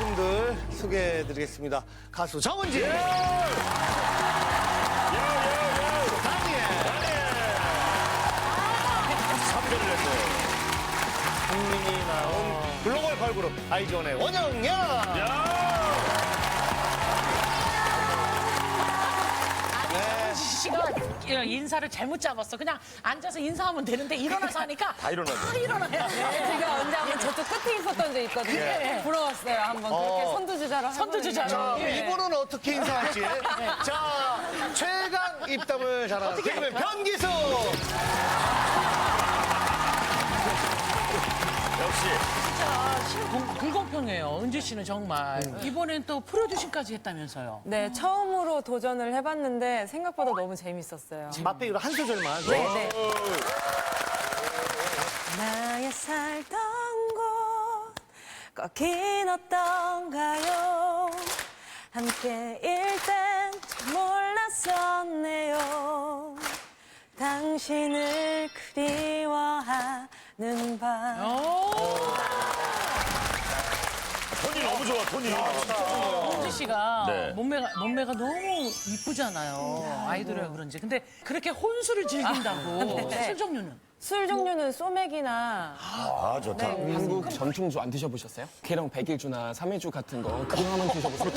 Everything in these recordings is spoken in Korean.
분들 소개해드리겠습니다. 가수 정은지, 국민이 나온 글로벌 걸그룹 아이즈원의 원영야. 씨가 인사를 잘못 잡았어. 그냥 앉아서 인사하면 되는데 일어나서 하니까 다 일어나야 돼. 제가 언제 한번 저쪽 끝에 있었던 적 있거든요. 부러웠어요. 한번 그렇게 선두주자로 선두주자로. 자, 이분은 어떻게 인사할지. 자, 최강 입담을 잘하는 개그맨 변기수. 역시. 진짜 시는 불공평해요. 은지 씨는 정말. 이번엔 또 프로듀싱까지 했다면서요. 네, 처음으로 도전을 해봤는데 생각보다 너무 재밌었어요. 맛배기로 한 소절만. 네. 나의 살던 곳 꺾인 어떤가요? 함께일 땐 잘 몰랐었네요. 당신을 그리워하는 밤. 톤이 너무 좋아, 톤이. 은지 씨가 네. 몸매가 너무 이쁘잖아요. 아이돌이라 그런지. 근데 그렇게 혼술을 즐긴다고. 네. 술 종류는? 술 종류는 소맥이나 아, 좋다. 한국 전통주 안 드셔보셨어요? 계령 백일주나 삼일주 같은 거 그거 한번 드셔보세요.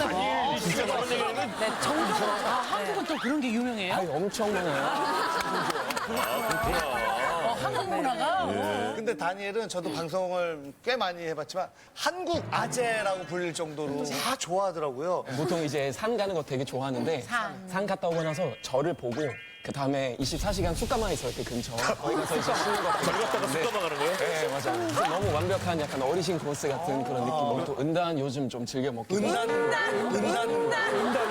진짜 그런 얘기는 한국은 또 그런 게 유명해요? 아니 엄청 많아요. 한국 문화가? 근데 다니엘은 저도 방송을 꽤 많이 해봤지만 한국 아재라고 불릴 정도로 다 좋아하더라고요. 보통 이제 산 가는 거 되게 좋아하는데 산 갔다 오고 나서 저를 보고 그 다음에 24시간 쑥가마 있어요, 그 근처. 거기 가서 이제 쉬는 거. 저리 갔다가 쑥가마 가는 거예요? 네, 맞아요. 그래서 너무 완벽한 약간 어리신 코스 같은 그런 느낌. 또 은단 요즘 좀 즐겨 먹기. 은단을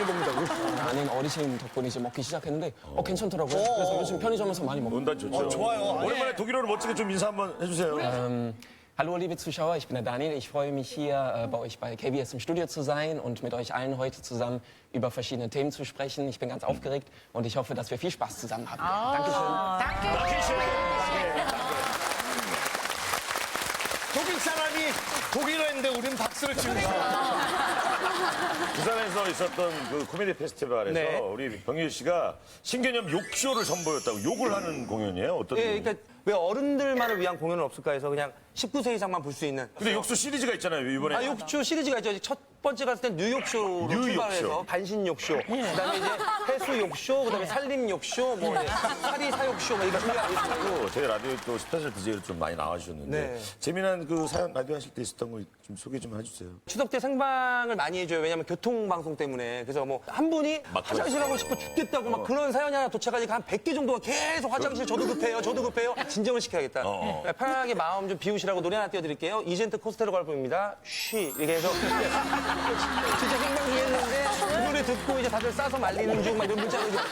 먹는다고? 아닌 어리신 덕분에 이제 먹기 시작했는데 괜찮더라고요. 그래서 요즘 편의점에서 많이 먹고. 논단 좋죠. 좋아요. 오랜만에 독일어로 멋지게 좀 인사 한번 해주세요. Hallo liebe Zuschauer, ich bin der Daniel. Ich freue mich hier bei euch bei KBS im Studio zu sein und mit euch allen heute zusammen über verschiedene Themen zu sprechen. Ich bin ganz aufgeregt und ich hoffe, dass wir viel Spaß zusammen haben. Dankeschön. 독일 사람이 독일어 했는데 우리는 박수를 치는 거야. 부산에서 있었던 그 코미디 페스티벌에서 네. 우리 병일 씨가 신개념 욕쇼를 선보였다고 욕을 하는 공연이에요? 어떤? 예, 공연? 그러니까 왜 어른들만을 위한 공연은 없을까 해서 그냥 19세 이상만 볼 수 있는. 근데 욕쇼 시리즈가 있잖아요, 이번에. 아, 욕쇼 시리즈가 있죠. 첫 번째 갔을 땐 뉴욕쇼로 뉴욕쇼. 출발해서 반신 욕쇼, 그다음에 이제 해수 욕쇼, 그다음에 살림 욕쇼, 뭐 사리 사욕쇼 뭐 이거 준비하고 있어요. 또 저희 라디오 또 스페셜 DJ로 좀 많이 나와주셨는데 네. 재미난 그 사연 라디오 하실 때 있었던 거 좀 소개 좀 해주세요. 추석 때 생방을 많이 해줘요. 왜냐면 교통방송 때문에. 그래서 뭐 한 분이 막 화장실 하고 싶어 죽겠다고 막 그런 사연이 하나 도착하니까 한 100개 정도가 계속 화장실 저도 급해요. 저도 급해요. 진정을 시켜야겠다. 편하게 마음 좀 비우시라고 노래 하나 띄워드릴게요. 이젠트 코스테로 갈보입니다. 쉬. 이렇게 해서 진짜 생방 중에 했는데 그 노래 듣고 이제 다들 싸서 말리는 중 막 이런 문자를 재밌어.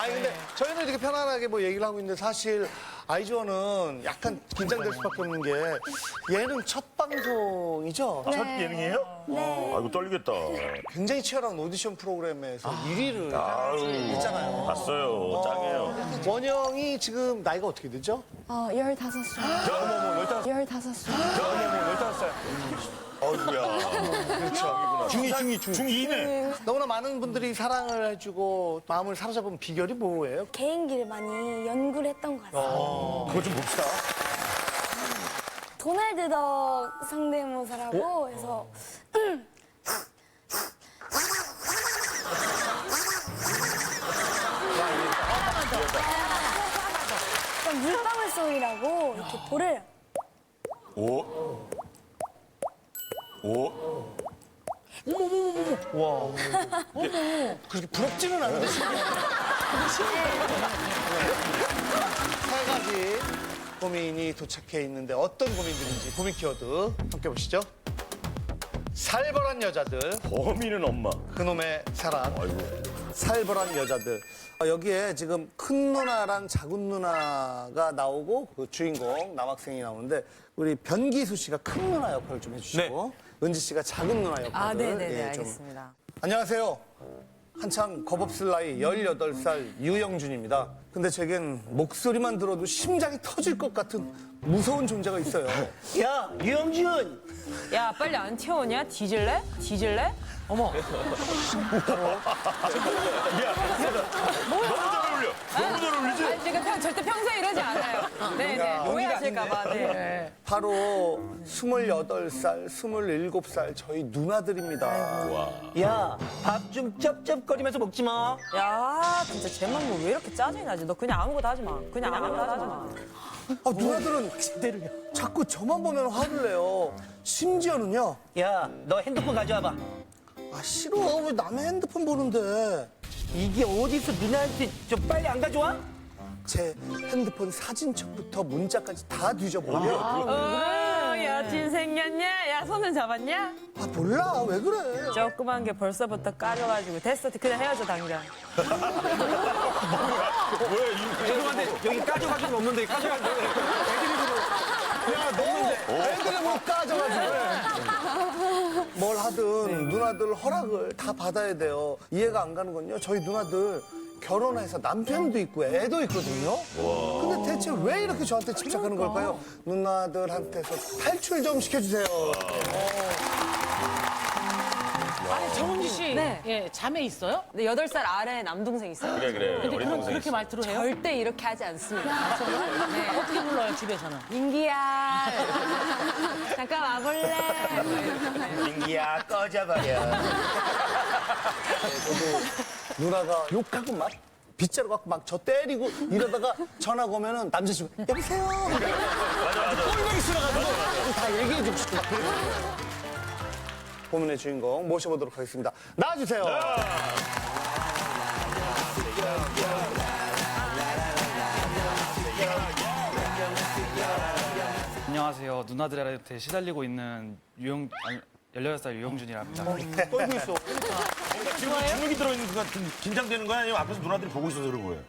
아니 근데 저희는 이렇게 편안하게 뭐 얘기를 하고 있는데 사실 아이즈원은 약간 긴장될 수밖에 없는 게 예능 첫 방송이죠. 첫 예능이에요? 네. 아이고 떨리겠다. 굉장히 치열한 오디션 프로그램에서 1위를 했잖아요. 봤어요. 짱이에요. 원영이 지금 나이가 어떻게 되죠? 15살. 어머머 15살. 15살. 어머머 15살. 어이구야. 그렇죠. 중2네. 너무나 많은 분들이 사랑을 해주고 마음을 사로잡은 비결이 뭐예요? 개인기를 많이 연구를 했던 것 같아요. 그거 좀 봅시다. 도날드 덕 성대모사라고 해서 물방울송이라고 이렇게 볼을 오. 그렇게 부럽지는 않은데 세 가지 고민이 도착해 있는데 어떤 고민들인지 고민 키워드 함께 보시죠. 살벌한 여자들, 범인은 엄마. 그놈의 사랑, 아이고. 살벌한 여자들. 여기에 지금 큰 누나랑 작은 누나가 나오고 그 주인공 남학생이 나오는데 우리 변기수 씨가 큰 누나 역할을 좀 해주시고 은지 씨가 작은 누나 역할을 네네네, 좀. 알겠습니다. 안녕하세요. 한창 겁없을 나이 18살 유영준입니다. 근데 제겐 목소리만 들어도 심장이 터질 것 같은 무서운 존재가 있어요. 야, 유영준! 야, 빨리 안 튀어오냐? 뒤질래? 뒤질래? 어머. 너무 잘 어울려. 너무 잘 어울리지? 아니, 제가 절대 평소에 이러지 않아요. 네네. 오해하실까봐. 네. 바로 28살, 27살 저희 누나들입니다. 야, 밥 좀 쩝쩝거리면서 먹지 마. 야, 진짜 쟤만 뭐 왜 이렇게 짜증이 나지? 너 그냥 아무것도 하지 마. 그냥 아무것도 하지 마. 아, 누나들은 자꾸 저만 보면 화를 내요. 심지어는요. 야, 너 핸드폰 가져와봐. 아, 싫어. 왜 남의 핸드폰 보는데. 이게 어디서 누나한테 좀 빨리 안 가져와? 제 핸드폰 사진첩부터 문자까지 다 뒤져보면 여친 생겼냐? 야, 손은 잡았냐? 아, 몰라. 왜 그래. 조그만 게 벌써부터 까져가지고 됐어. 그냥 헤어져, 당장. 뭐야, 이 죄송한데 여기 까져가지고 없는데 까져가지고 야, 너 애들을 못 까져가지고. 뭘 하든 누나들 허락을 다 받아야 돼요. 이해가 안 가는 건요. 저희 누나들 결혼해서 남편도 있고 애도 있거든요. 근데 대체 왜 이렇게 저한테 집착하는 걸까요? 누나들한테서 탈출 좀 시켜주세요. 아니 정은지 씨, 네. 예, 자매 있어요? 근데 8살 아래 남동생 있어요. 그래. 근데 어린 그럼 동생 그렇게 있어. 말투로 해요? 절대 이렇게 하지 않습니다. 네. 어떻게 불러요 집에서는? 민기야. 잠깐 와볼래? 민기야, 꺼져버려. 누나가 욕하고 막 빗자루 갖고 막 저 때리고 이러다가 전화가 오면은 남자친구 여보세요. 꼴보기 싫어가지고 다 얘기해주고 싶고 막 그래요. 고민의 주인공 모셔보도록 하겠습니다. 나와주세요. 안녕하세요. 누나들한테 시달리고 있는 18살 유영준이랍니다. 떨고 있어. 지금 주눅이 들어있는 순간 좀 긴장되는 거야? 아니면 앞에서 누나들이 보고 있어서 그런 거예요?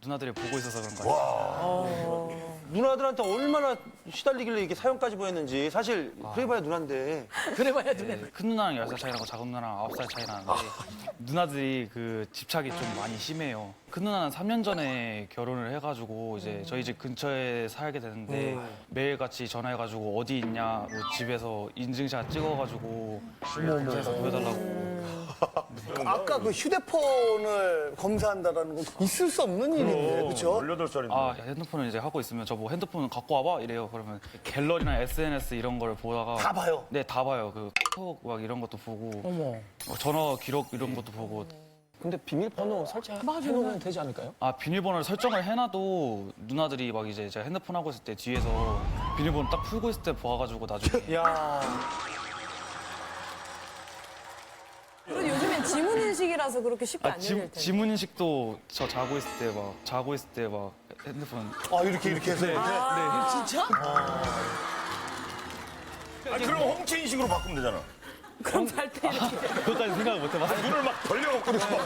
누나들이 보고 있어서 그런 거예요. 누나들한테 얼마나 시달리길래 이게 사연까지 보였는지 사실 그래봐야 누나인데 그래봐야 되네. 큰 누나랑 10살 차이 나고 작은 누나랑 9살 차이 나는데 누나들이 그 집착이 좀 많이 심해요. 큰 누나는 3년 전에 결혼을 해가지고 이제 저희 집 근처에 살게 되는데 매일같이 전화해가지고 어디 있냐 뭐 집에서 인증샷 찍어가지고 근처에서 보여달라고. 아까 그 휴대폰을 검사한다라는 건 있을 수 없는 일인데, 그렇죠? 18살인데. 아 핸드폰을 이제 하고 있으면 저 뭐 핸드폰 갖고 와봐 이래요. 그러면 갤러리나 SNS 이런 거를 보다가 다 봐요? 네, 다 봐요. 그 톡 막 이런 것도 보고 전화 기록 이런 것도 보고. 근데 비밀번호 설정해놓으면 되지 않을까요? 아 비밀번호를 설정을 해놔도 누나들이 막 이제 제가 핸드폰 하고 있을 때 뒤에서 비밀번호 딱 풀고 있을 때 봐가지고 나중에 야 그리고 요즘엔 지문인식이라서 그렇게 쉽게 안 열릴 텐데. 지문 인식도 저 자고 있을 때 막 핸드폰 아, 이렇게 해서. 진짜? 그럼 홍채 인식으로 바꾸면 되잖아. 그럼 잘 때 이렇게. 그것까지 생각을 못 해봤어요. 눈을 막 벌려갖고 이렇게 막.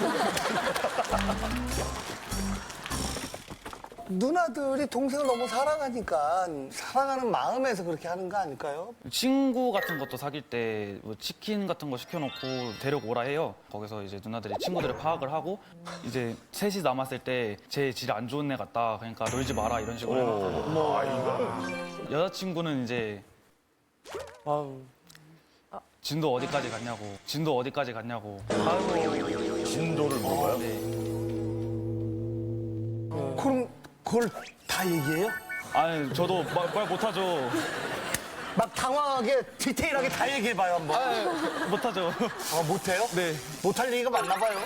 누나들이 동생을 너무 사랑하니까 사랑하는 마음에서 그렇게 하는 거 아닐까요? 친구 같은 것도 사귈 때 뭐 치킨 같은 거 시켜놓고 데려오라 해요. 거기서 이제 누나들이 친구들을 파악을 하고 이제 셋이 남았을 때 제 질 안 좋은 애 같다. 그러니까 놀지 마라 이런 식으로 해요. 여자친구는 이제 진도 어디까지 갔냐고. 진도를 물어봐요? 그럼 그걸 다 얘기해요? 아니 저도 말 못하죠. 막 당황하게 디테일하게 다 얘기해봐요, 한번. 못하죠. 아, 못해요? 네. 못할 얘기가 많나 봐요.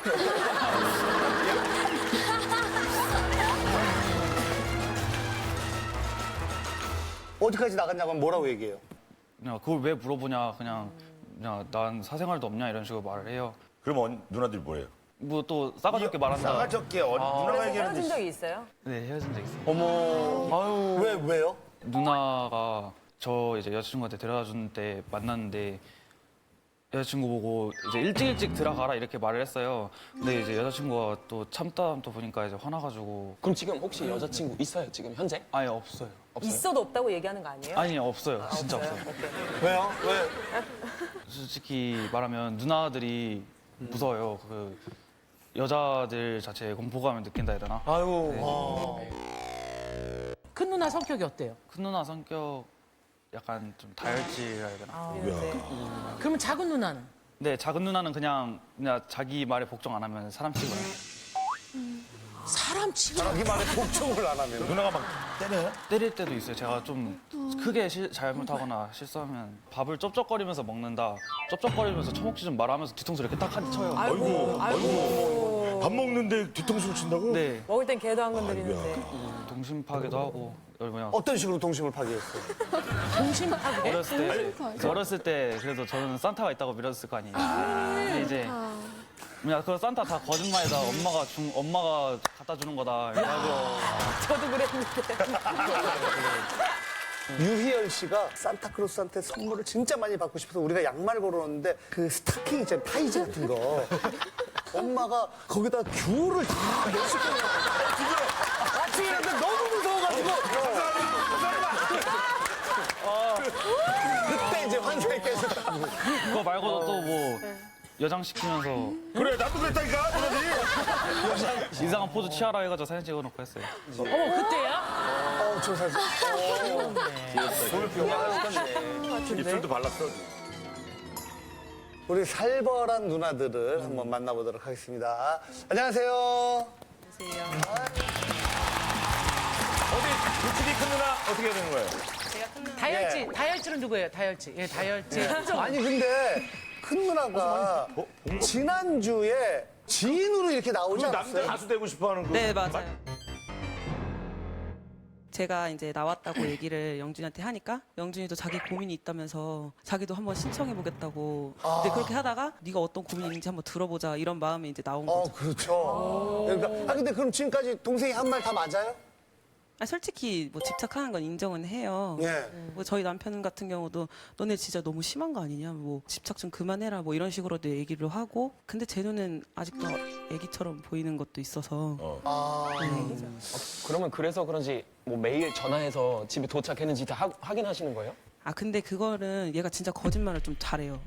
어디까지 나갔냐고 하면 뭐라고 얘기해요? 그냥 그걸 왜 물어보냐. 그냥 난 사생활도 없냐 이런 식으로 말을 해요. 그럼 누나들이 뭐래요? 뭐 또 싸가지 없게 말한다. 싸가지 없게 누나가 그래서 얘기하는데. 헤어진 적이 있어요? 네 헤어진 적 있어요. 어머. 왜요? 누나가 저 이제 여자친구한테 데려다 준 때 만났는데 여자친구 보고 이제 일찍 들어가라 이렇게 말을 했어요. 근데 이제 여자친구가 또 참다 또 보니까 이제 화나가지고 그럼 지금 혹시 여자친구 있어요? 지금 현재? 아예 없어요. 있어도 없다고 얘기하는 거 아니에요? 아니 없어요. 진짜 없어요. 왜요? 왜? 솔직히 말하면 누나들이 무서워요. 여자들 자체에 공포감을 느낀다 해야 되나? 아유. 큰 누나 성격이 어때요? 큰 누나 성격 약간 좀 다혈질이라 해야 되나? 그러면 작은 누나는? 네, 작은 누나는 그냥 자기 말에 복종 안 하면 사람 치고요. 사람 치고 자기 말에 복종을 안 하면. 누나가 막 때려요? 때릴 때도 있어요. 제가 좀 크게 잘못하거나 실수하면 밥을 쩝쩝거리면서 먹는다. 쩝쩝거리면서 처먹지 좀 말하면서 뒤통수 이렇게 딱 한 대 쳐요. 아이고. 밥 먹는데 뒤통수를 친다고? 네, 먹을 땐 개도 안 건드리는데. 동심 파괴도 하고 뭐냐. 어떤 식으로 동심을 파괴했어요? 동심 파괴? 어렸을 때 그래도 저는 산타가 있다고 믿었을 거 아니에요. 근데 이제 그냥 그 산타 다 거짓말이다. 엄마가 갖다 주는 거다. 그래가지고 저도 그랬는데. 유희열 씨가 산타크로스한테 선물을 진짜 많이 받고 싶어서 우리가 양말 걸어놓는데 그 스타킹 있잖아요. 타이즈 같은 거. 엄마가 거기다 귤을 다 몇십 개 넣어. 아침에 일어났는데 너무 무서워가지고. 그때 이제 환상이 깨졌다고. 그거 말고도 또 뭐 여장 시키면서 그래, 나도 그랬다니까, 누나들이. 이상한 포즈 취하라 해가지고 사진 찍어놓고 했어요. 어머 그때야? 저 사실. 오늘 병원에 입술도 발랐어. 우리 살벌한 누나들을 한번 만나보도록 하겠습니다. 안녕하세요. 어디, 루치디 큰 누나 어떻게 되는 거예요? 다혈질. 다혈질은 누구예요? 다혈질. 예, 다혈질. 아니 근데 큰 누나가 지난주에 지인으로 이렇게 나오지 남자 않았어요? 가수 되고 싶어 하는 그. 네, 맞아요. 제가 이제 나왔다고 얘기를 영준이한테 하니까 영준이도 자기 고민이 있다면서 자기도 한번 신청해 보겠다고. 근데 그렇게 하다가 네가 어떤 고민이 있는지 한번 들어보자 이런 마음이 이제 나온 거죠. 그렇죠. 그러니까 근데 그럼 지금까지 동생이 한 말 다 맞아요? 아, 솔직히 뭐 집착하는 건 인정은 해요. 예. 뭐 저희 남편 같은 경우도 너네 진짜 너무 심한 거 아니냐, 뭐 집착 좀 그만해라, 뭐 이런 식으로도 얘기를 하고. 근데 제 눈엔 아직도 애기처럼 보이는 것도 있어서. 그러면 그래서 그런지 뭐 매일 전화해서 집에 도착했는지 다 확인하시는 거예요? 아, 근데 그거는 얘가 진짜 거짓말을 좀 잘해요.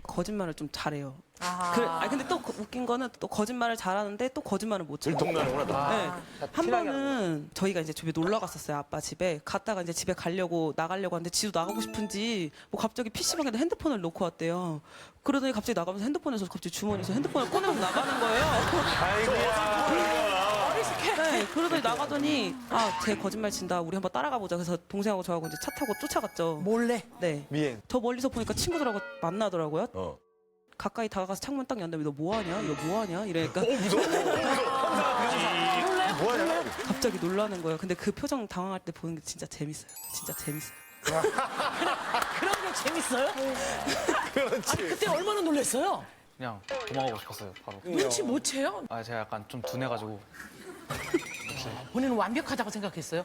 근데 또 웃긴 거는 또 거짓말을 잘하는데 또 거짓말을 못 쳐요. 동네는구나, 다. 네. 한 번은 저희가 이제 집에 놀러 갔었어요. 아빠 집에. 갔다가 이제 집에 나가려고 하는데 지도 나가고 싶은지 뭐 갑자기 PC방에다 핸드폰을 놓고 왔대요. 그러더니 갑자기 나가면서 핸드폰에서 갑자기 주머니에서 핸드폰을 꺼내고 나가는 거예요. 네, 그러더니 나가더니 쟤 거짓말 친다. 우리 한번 따라가 보자. 그래서 동생하고 저하고 이제 차 타고 쫓아갔죠. 몰래? 네. 미행. 저 멀리서 보니까 친구들하고 만나더라고요. 어. 가까이 다가가서 창문 딱 연다면 너 뭐하냐? 이거 뭐하냐? 이러니까 뭐하냐? 갑자기 놀라는 거예요. 근데 그 표정 당황할 때 보는 게 진짜 재밌어요. 진짜 재밌어요. 그런 게 재밌어요? 그렇지. 아니 그때 얼마나 놀랐어요? 그냥 도망가고 싶었어요, 바로. 눈치 못 채요? 제가 약간 좀 둔해가지고. 본인은 완벽하다고 생각했어요?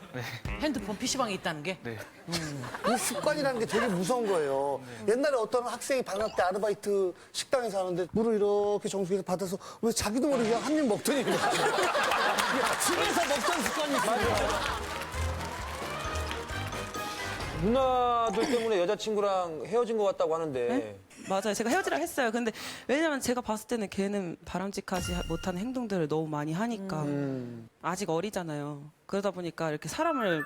핸드폰 PC방에 있다는 게? 네. 이 습관이라는 게 되게 무서운 거예요. 옛날에 어떤 학생이 방학 때 아르바이트 식당에서 하는데 물을 이렇게 정수기에서 받아서 왜 자기도 모르게 그냥 한 입 먹더니 집에서 먹던 습관이 있어요. 누나들 때문에 여자친구랑 헤어진 것 같다고 하는데. 네? 맞아요. 제가 헤어지라 했어요. 근데 왜냐면 제가 봤을 때는 걔는 바람직하지 못한 행동들을 너무 많이 하니까. 아직 어리잖아요. 그러다 보니까 이렇게 사람을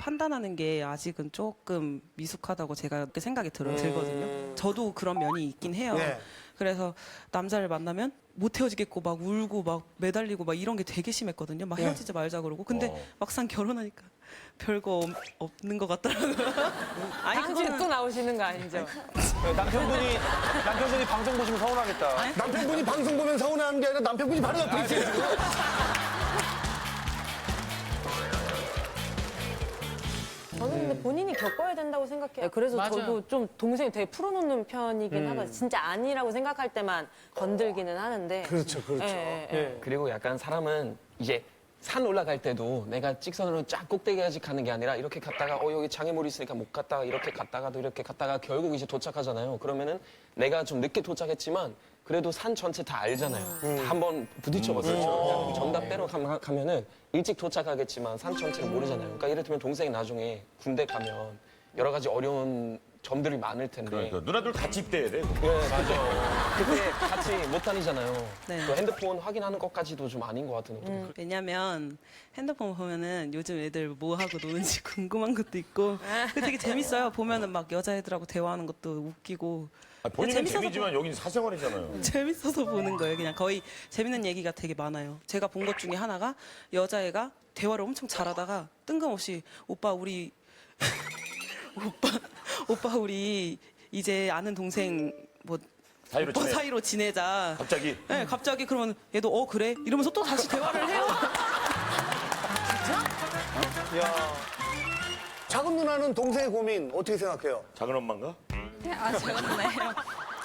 판단하는 게 아직은 조금 미숙하다고 제가 그렇게 생각이 들거든요. 저도 그런 면이 있긴 해요. 네. 그래서 남자를 만나면 못 헤어지겠고 막 울고 막 매달리고 막 이런 게 되게 심했거든요. 막 헤어지지 말자 그러고. 근데 막상 결혼하니까 별거 없는 것 같더라고요. 아니 당신에 또 나오시는 거 아니죠? 남편분이 방송 보시면 서운하겠다. 남편분이 방송 보면 서운해하는 게 아니라 남편분이 바로 옆에 있어요. 지금. 저는 근데 본인이 겪어야 된다고 생각해요. 그래서 맞아요. 저도 좀 동생이 되게 풀어놓는 편이긴 하거든요. 진짜 아니라고 생각할 때만 건들기는 하는데. 그렇죠, 그렇죠. 그리고 약간 사람은 이제 산 올라갈 때도 내가 직선으로 쫙 꼭대기까지 가는 게 아니라 이렇게 갔다가 여기 장애물이 있으니까 못 갔다가 이렇게 갔다가도 이렇게 갔다가 결국 이제 도착하잖아요. 그러면은 내가 좀 늦게 도착했지만 그래도 산 전체 다 알잖아요. 한번 부딪혀봤어요. 정답대로 가면은 일찍 도착하겠지만 산 전체를 모르잖아요. 그러니까 예를 들면 동생이 나중에 군대 가면 여러 가지 어려운 점들이 많을 텐데. 그러니까 누나들 같이 입대해야 돼. 네, 맞아. 그때 같이 못 다니잖아요. 네. 또 핸드폰 확인하는 것까지도 좀 아닌 것 같은데. 왜냐면 핸드폰 보면은 요즘 애들 뭐 하고 노는지 궁금한 것도 있고 되게 재밌어요. 보면은 막 여자애들하고 대화하는 것도 웃기고 본인은 재밌어서 재미지만 여긴 사생활이잖아요. 재밌어서 보는 거예요. 그냥 거의 재밌는 얘기가 되게 많아요. 제가 본 것 중에 하나가 여자애가 대화를 엄청 잘하다가 뜬금없이 오빠 우리 오빠 우리 이제 아는 동생 뭐 사이로 오빠 지내. 사이로 지내자. 갑자기. 네, 갑자기 그러면 얘도 그래 이러면서 또 다시 대화를 해요. 작은 누나는 동생의 고민 어떻게 생각해요? 작은 엄마인가? 좋네요.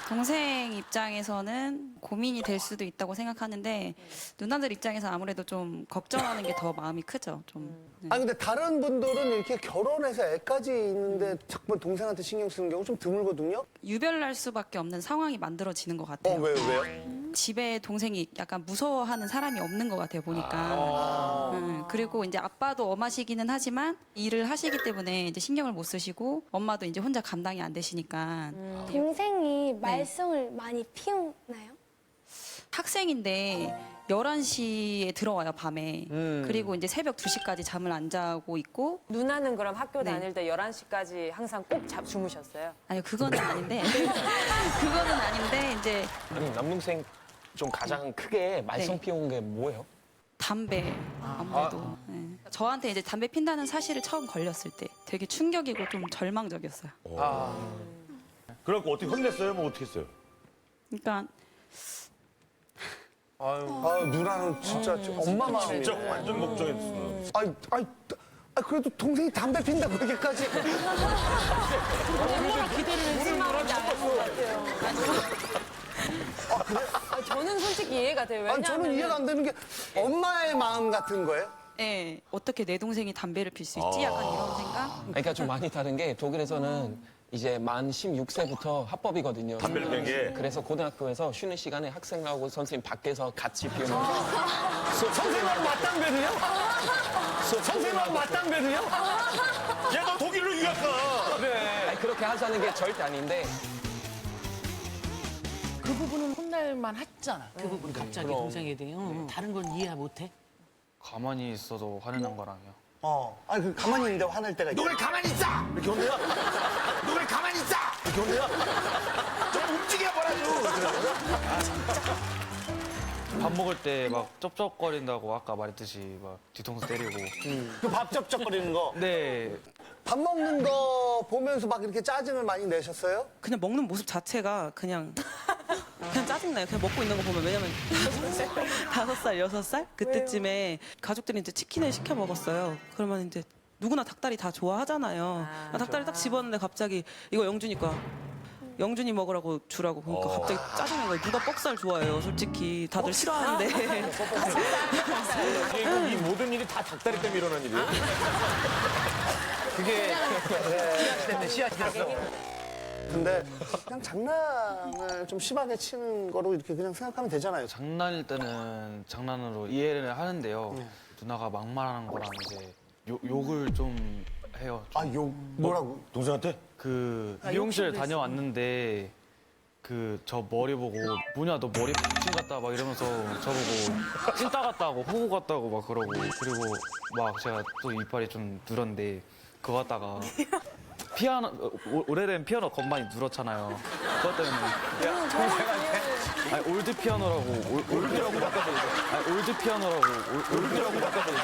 동생 입장에서는 고민이 될 수도 있다고 생각하는데 누나들 입장에서 아무래도 좀 걱정하는 게 더 마음이 크죠. 좀. 네. 아니 근데 다른 분들은 이렇게 결혼해서 애까지 있는데 자꾸 동생한테 신경 쓰는 경우 좀 드물거든요. 유별날 수밖에 없는 상황이 만들어지는 것 같아요. 왜요? 집에 동생이 약간 무서워하는 사람이 없는 것 같아요, 보니까. 그리고 이제 아빠도 엄하시기는 하지만 일을 하시기 때문에 이제 신경을 못 쓰시고 엄마도 이제 혼자 감당이 안 되시니까. 동생이 말썽을 많이 피우나요? 학생인데 11시에 들어와요, 밤에. 그리고 이제 새벽 2시까지 잠을 안 자고 있고. 누나는 그럼 학교 네. 다닐 때 11시까지 항상 꼭 주무셨어요? 아니요, 그거는 아닌데. 그거는 아닌데, 이제 아니, 남동생 좀 가장 크게 말썽 네. 피운 게 뭐예요? 담배, 아무래도. 네. 저한테 이제 담배 핀다는 사실을 처음 걸렸을 때 되게 충격이고 좀 절망적이었어요. 그래갖고 어떻게 혼냈어요? 뭐 어떻게 했어요? 그러니까 누나는 진짜 엄마 마음이. 진짜 완전 걱정했어. 아이, 그래도 동생이 담배 핀다고 그렇게까지. 얼마나 기대를 했으면 저는 솔직히 이해가 돼요. 아니 저는 이해가 안 되는 게 엄마의 마음 같은 거예요. 예, 어떻게 내 동생이 담배를 필 수 있지? 약간 이런 생각? 그러니까 좀 많이 다른 게 독일에서는 이제 만 16세부터 합법이거든요. 담배를 피는 게. 그래서 고등학교에서 쉬는 시간에 학생하고 선생님 밖에서 같이 피우면서 선생님하고 맞담배를요? 선생님하고 맞담배를요? 야, 너 독일로 유학 가. 아니, 그렇게 하자는 게 절대 아닌데 그 부분은 혼날만 했잖아. 그 부분 갑자기 동생에 대해. 다른 건 이해 못해? 가만히 있어도 화내는 거랑요. 아니 그 가만히 있는데 화낼 때가 있어. 너 왜 가만히 있어? 이렇게 혼내요? 너 왜 가만히 있어? 이렇게 혼내요? 좀 움직여봐라도. 밥 먹을 때 막 쩝쩝거린다고 아까 말했듯이 막 뒤통수 때리고. 그 밥 쩝쩝거리는 거. 네. 밥 먹는 거 보면서 막 이렇게 짜증을 많이 내셨어요? 그냥 먹는 모습 자체가 그냥 짜증나요. 그냥 먹고 있는 거 보면. 왜냐면 5살, 6살 그때쯤에 가족들이 이제 치킨을 시켜 먹었어요. 그러면 이제 누구나 닭다리 다 좋아하잖아요. 닭다리 딱 집었는데 갑자기 이거 영준이 거야. 영준이 먹으라고 주라고 그러니까 갑자기 짜증난 거예요. 누가 뻑살 좋아해요, 솔직히. 다들 싫어하는데. 이 모든 일이 다 닭다리 때문에 일어난 일이에요? 그게 씨앗이 됐어. 근데 그냥 장난을 좀 심하게 치는 거로 이렇게 그냥 생각하면 되잖아요. 장난일 때는 장난으로 이해를 하는데요. 누나가 막말하는 거랑 이제 욕을 좀 해요. 뭐라고? 동생한테? 그 미용실 다녀왔는데 그 저 머리 보고 뭐냐 너 머리 박진 같다 막 이러면서 저보고 찐따 같다고 호구 같다고 막 그러고 그리고 막 제가 또 이빨이 좀 누런데 그거 갖다가 피아노 오래된 피아노 건반이 누렇잖아요. 그것 때문에 아니 올드 피아노라고 올드라고 바꿔서 이제 아니 올드 피아노라고 올드라고 바꿔서 이제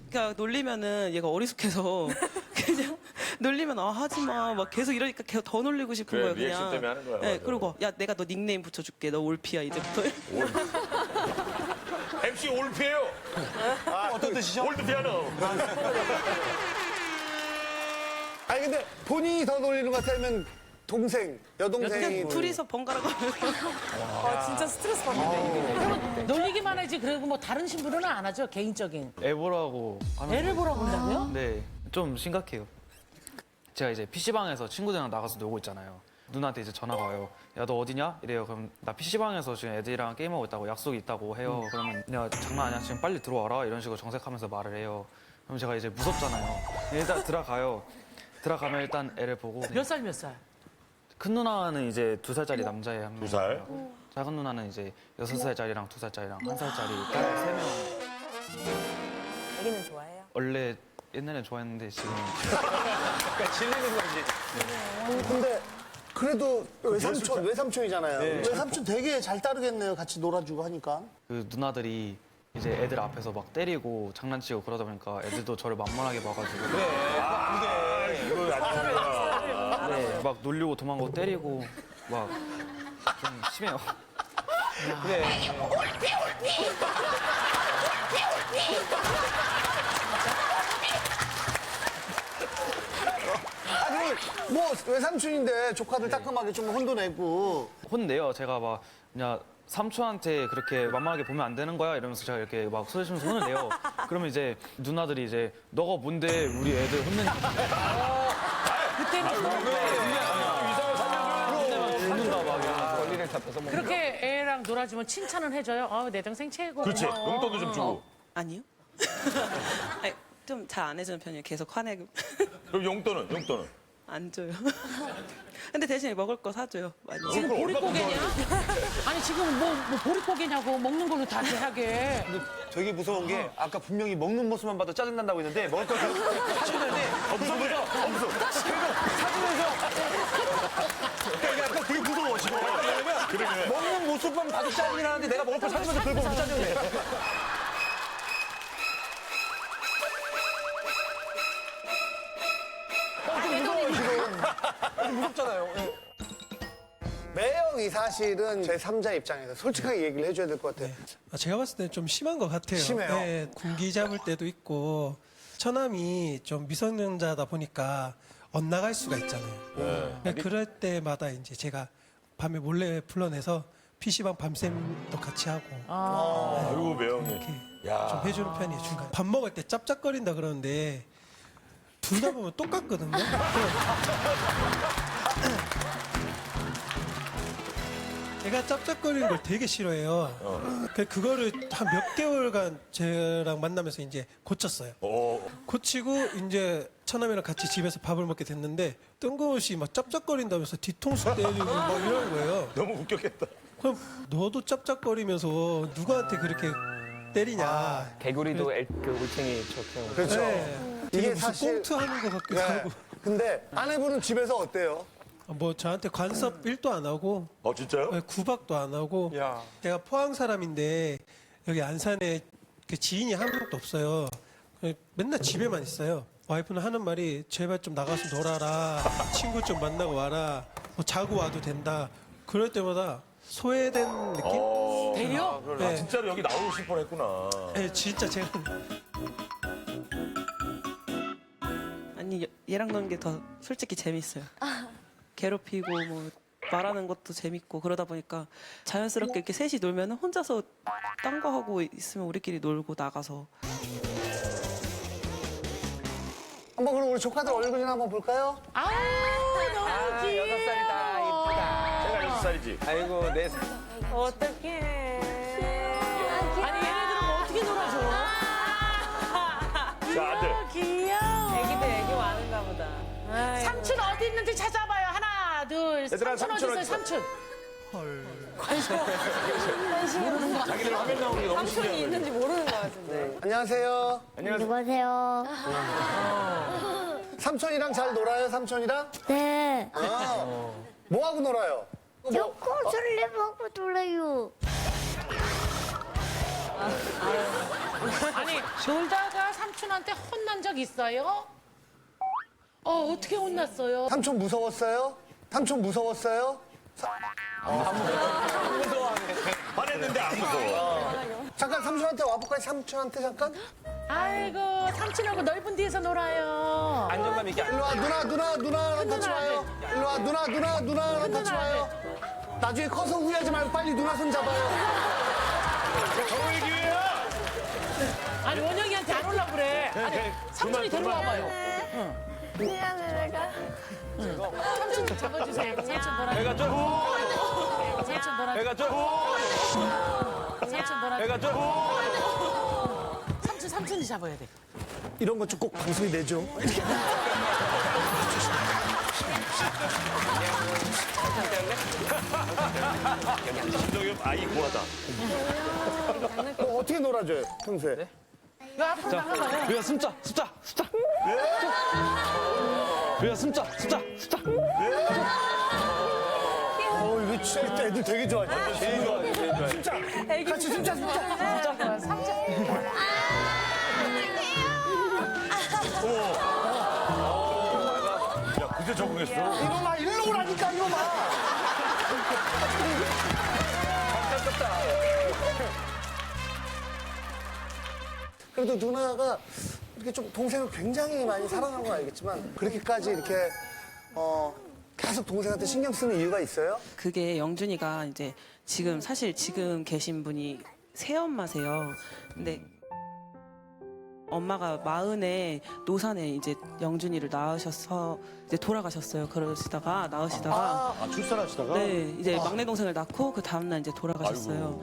그러니까 놀리면은 얘가 어리숙해서 그냥 놀리면 하지 마. 막 계속 이러니까 계속 더 놀리고 싶은 그래, 거예요, 리액션 그냥. 때문에 하는 거야, 네, 맞아. 그리고 야 내가 너 닉네임 붙여줄게. 너 올피야 이제부터. MC 올피예요. 어떤 뜻이죠? 올드 피아노. 아니 근데 본인이 더 놀리는 것 같으면 동생, 여동생이 그냥 둘이서 번갈아가. 진짜 스트레스 받는데. 놀리기만 하지. 그리고 뭐 다른 신부는 안 하죠. 개인적인. 애 보라고 하는 애를 보라고 한다고요? 네, 좀 심각해요. 제가 이제 PC방에서 친구들이랑 나가서 놀고 있잖아요. 누나한테 이제 전화가 와요. 야, 너 어디냐? 이래요. 그럼 나 PC방에서 지금 애들이랑 게임하고 있다고 약속이 있다고 해요. 그러면 야, 장난 아니야. 지금 빨리 들어와라. 이런 식으로 정색하면서 말을 해요. 그럼 제가 이제 무섭잖아요. 일단 들어가요. 들어가면 일단 애를 보고. 몇 살 몇 살? 큰 누나는 이제 2살짜리 남자애 한 명. 2살? 작은 누나는 이제 6살짜리랑 2살짜리랑 1살짜리 딸 3명. 애기는 좋아해요? 원래 옛날엔 좋아했는데 지금 그러니까 질리는 거지. 근데 그래도 외삼촌이잖아요. 외삼촌 되게 잘 따르겠네요. 같이 놀아주고 하니까. 그 누나들이 이제 애들 앞에서 막 때리고 장난치고 그러다 보니까 애들도 저를 만만하게 봐가지고 이거 안 돼. 네, 막 놀리고 도망가고 때리고 막 좀 심해요. 그래. 아니, 뭐, 외삼촌인데 조카들 따끔하게 좀 혼도 내고. 혼내요. 제가 막 그냥 삼촌한테 그렇게 만만하게 보면 안 되는 거야 이러면서 제가 이렇게 막 소리치면서 혼을 내요. 그러면 이제 누나들이 이제 너가 뭔데 우리 애들 혼내는 거야. 혼낸다 막 이러면서 권리를 잡혀서 뭐. 그렇게 애랑 놀아주면 칭찬은 해줘요. 내 동생 최고. 그렇지. 고마워. 용돈도 좀 주고. 아니요. 좀 잘 안 해주는 편이에요. 계속 화내고 그럼 용돈은? 용돈은? 안 줘요. 근데 대신에 먹을 거 사줘요. 많이. 지금 보릿고개냐? 아니 지금 뭐 보릿고개냐고 먹는 걸로 다 대하게. 근데 되게 무서운 게 아까 분명히 먹는 모습만 봐도 짜증난다고 했는데 먹을 거 사주는데 무서워서 결국 사주면서 그러니까 이게 약간 되게 무서워 지금. 왜냐면 먹는 모습만 봐도 짜증이 나는데 내가 먹을 거 사주면서 그걸 보면 짜증내. 무섭잖아요. 매형이 사실은 제 3자 입장에서 솔직하게 얘기를 해줘야 될 것 같아요. 제가 봤을 때는 좀 심한 것 같아요. 심해요? 네, 군기 잡을 때도 있고 처남이 좀 미성년자다 보니까 엇나갈 수가 있잖아요. 네, 그럴 때마다 이제 제가 밤에 몰래 불러내서 PC방 밤샘도 같이 하고 아이고, 매형이. 이렇게 좀 해주는 편이에요. 중간에. 밥 먹을 때 짭짭거린다 그러는데 둘 다 보면 똑같거든요. 제가 짭짭거리는 걸 되게 싫어해요. 그거를 한 몇 개월간 저랑 만나면서 이제 고쳤어요. 고치고 이제 처남이랑 같이 집에서 밥을 먹게 됐는데 뜬금없이 막 짭짭거린다면서 뒤통수 때리고 막 이런 거예요. 너무 웃겼겠다. 그럼 너도 짭짭거리면서 누구한테 그렇게 때리냐. 개구리도 그 올챙이처럼. 그렇죠. 이게 이게 무슨 사실 꽁트하는 것 같기도 네. 하고. 근데 아내분은 집에서 어때요? 뭐 저한테 간섭 1도 안 하고 진짜요? 네, 구박도 안 하고 제가 포항 사람인데 여기 안산에 그 지인이 한 명도 없어요. 맨날 집에만 있어요. 와이프는 하는 말이 제발 좀 나가서 놀아라. 친구 좀 만나고 와라. 뭐 자고 와도 된다. 그럴 때마다 소외된 느낌? 대려? 아, 진짜로 여기 나오고 싶어 했구나. 네, 진짜 제가 아니 얘랑 노는 게 더 솔직히 재밌어요. 괴롭히고 뭐 말하는 것도 재밌고 그러다 보니까 자연스럽게 이렇게 셋이 놀면 혼자서 딴 거 하고 있으면 우리끼리 놀고 나가서. 한번 그럼 우리 조카들 얼굴 좀 한번 볼까요? 아우 너무 귀여워. 6살이다 이쁘다. 제가 6살이지. 아이고 4살. 어떡해. 아니 얘네들은 뭐 어떻게 놀아줘? 자, 아들. 귀여워. 애기도 애기 많은가 보다. 아이고. 삼촌 어디 있는지 찾아봐요. 하나, 둘. 얘들아, 삼촌 어디 삼촌 있어요? 어디 있어? 삼촌. 자기들 화면 나오는 게 너무 삼촌이 신기해. 있는지 모르는 것 같은데. 안녕하세요. 누구세요? 삼촌이랑 잘 놀아요, 삼촌이랑? 네. 뭐 하고 놀아요? 초코 술래먹고 놀아요. 아니 놀다가 삼촌한테 혼난 적 있어요? 어떻게 혼났어요? 삼촌 무서웠어요? 삼촌 무서웠어요? 화냈는데 안 무서워. 잠깐 삼촌한테 와볼까요? 삼촌한테 잠깐? 아이고 삼촌하고 넓은 데에서 놀아요. 안정감 있게. 일로 와, 누나랑 같이 와요. 일로 와, 누나랑 같이 와요. 나중에 커서 후회하지 말고 빨리 누나 손 잡아요. 결혼의 기회야! 아니 원영이한테 안 오려고 그래. 아니 삼촌이 데려와봐요. 미안해 내가. 삼촌 잡아주세요. 삼촌 뭐라. 배가 좀. 삼촌 뭐라. 배가 좀. 삼촌 뭐라. 배가 좀. 삼촌이 잡아야 돼. 이런 것 좀 꼭 방송이 내죠. 김동엽 아이 고하다. 어떻게 놀아줘요, 평소에? 야, 앞으로 나가봐요. 우리가 숨자. 우리가 숨자. 이거 진짜 애들 되게 좋아하죠. 제일 좋아해. 진짜. 같이 숨자. 야, 그새 적응했어. 이놈아, 일로 오라니까, 이놈아. 그래도 누나가 이렇게 좀 동생을 굉장히 많이 사랑하는 건 알겠지만 그렇게까지 이렇게 계속 동생한테 신경 쓰는 이유가 있어요? 그게 영준이가 이제 사실 지금 계신 분이 새엄마세요. 근데 엄마가 40에 노산에 이제 영준이를 낳으셔서 이제 돌아가셨어요. 그러시다가 낳으시다가 아, 출산하시다가? 네, 이제 막내 동생을 낳고 그 다음날 이제 돌아가셨어요.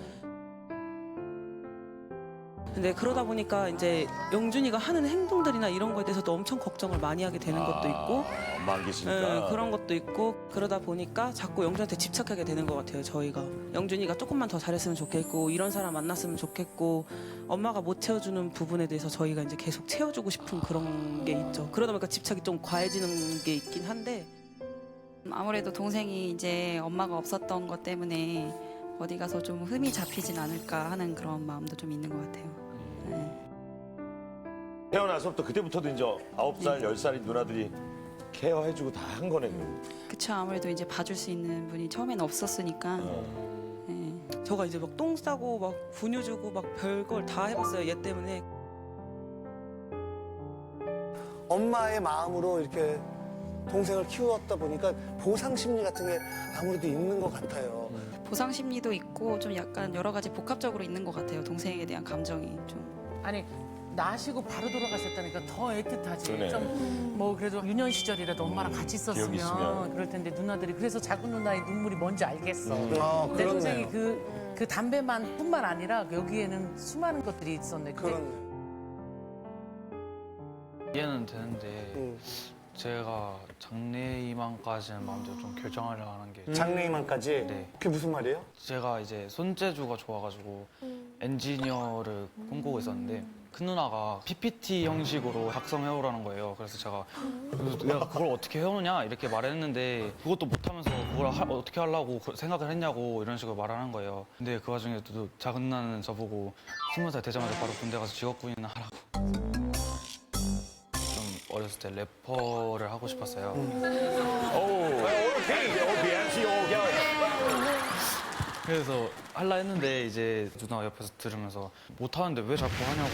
근데 그러다 보니까 이제 영준이가 하는 행동들이나 이런 거에 대해서도 엄청 걱정을 많이 하게 되는 것도 있고 엄마 안 계시니까. 그런 것도 있고 그러다 보니까 자꾸 영준한테 집착하게 되는 것 같아요. 저희가 영준이가 조금만 더 잘했으면 좋겠고 이런 사람 만났으면 좋겠고 엄마가 못 채워주는 부분에 대해서 저희가 이제 계속 채워주고 싶은 그런 게 있죠. 그러다 보니까 집착이 좀 과해지는 게 있긴 한데 아무래도 동생이 이제 엄마가 없었던 것 때문에 어디 가서 좀 흠이 잡히진 않을까 하는 그런 마음도 좀 있는 것 같아요. 태어나서부터 그때부터도 이제 9살, 10살인 누나들이 케어해주고 다 한 거네. 그럼. 그쵸. 아무래도 이제 봐줄 수 있는 분이 처음에는 없었으니까. 저가 이제 막 똥 싸고 막 분유 주고 막 별걸 다 해봤어요. 얘 때문에. 엄마의 마음으로 이렇게 동생을 키웠다 보니까 보상 심리 같은 게 아무래도 있는 것 같아요. 보상 심리도 있고 좀 약간 여러 가지 복합적으로 있는 것 같아요. 동생에 대한 감정이 좀. 아니, 나시고 바로 돌아가셨다니까 더 애틋하지. 그러네. 좀 뭐 그래도 유년 시절이라도 엄마랑 같이 기억이 있었으면 있으면. 그럴 텐데 누나들이 그래서 작은 누나의 눈물이 뭔지 알겠어. 그렇네요. 내 동생이 그 담배만 뿐만 아니라 여기에는 수많은 것들이 있었네. 근데 그런. 이해는 되는데 제가 장래희망까지는 마음대로 좀 결정하려 하는 게 장래희망까지? 네. 그게 무슨 말이에요? 제가 이제 손재주가 좋아가지고 엔지니어를 꿈꾸고 있었는데 큰 누나가 PPT 형식으로 작성해오라는 거예요. 그래서 제가 내가 그걸 어떻게 해오느냐 이렇게 말했는데 그것도 못하면서 그걸 어떻게 하려고 생각을 했냐고 이런 식으로 말하는 거예요. 근데 그 와중에도 작은 누나는 저보고 20살 되자마자 바로 군대 가서 직업군인을 하라고. 좀 어렸을 때 래퍼를 하고 싶었어요. 그래서 할라 했는데 이제 누나가 옆에서 들으면서 못하는데 왜 자꾸 하냐고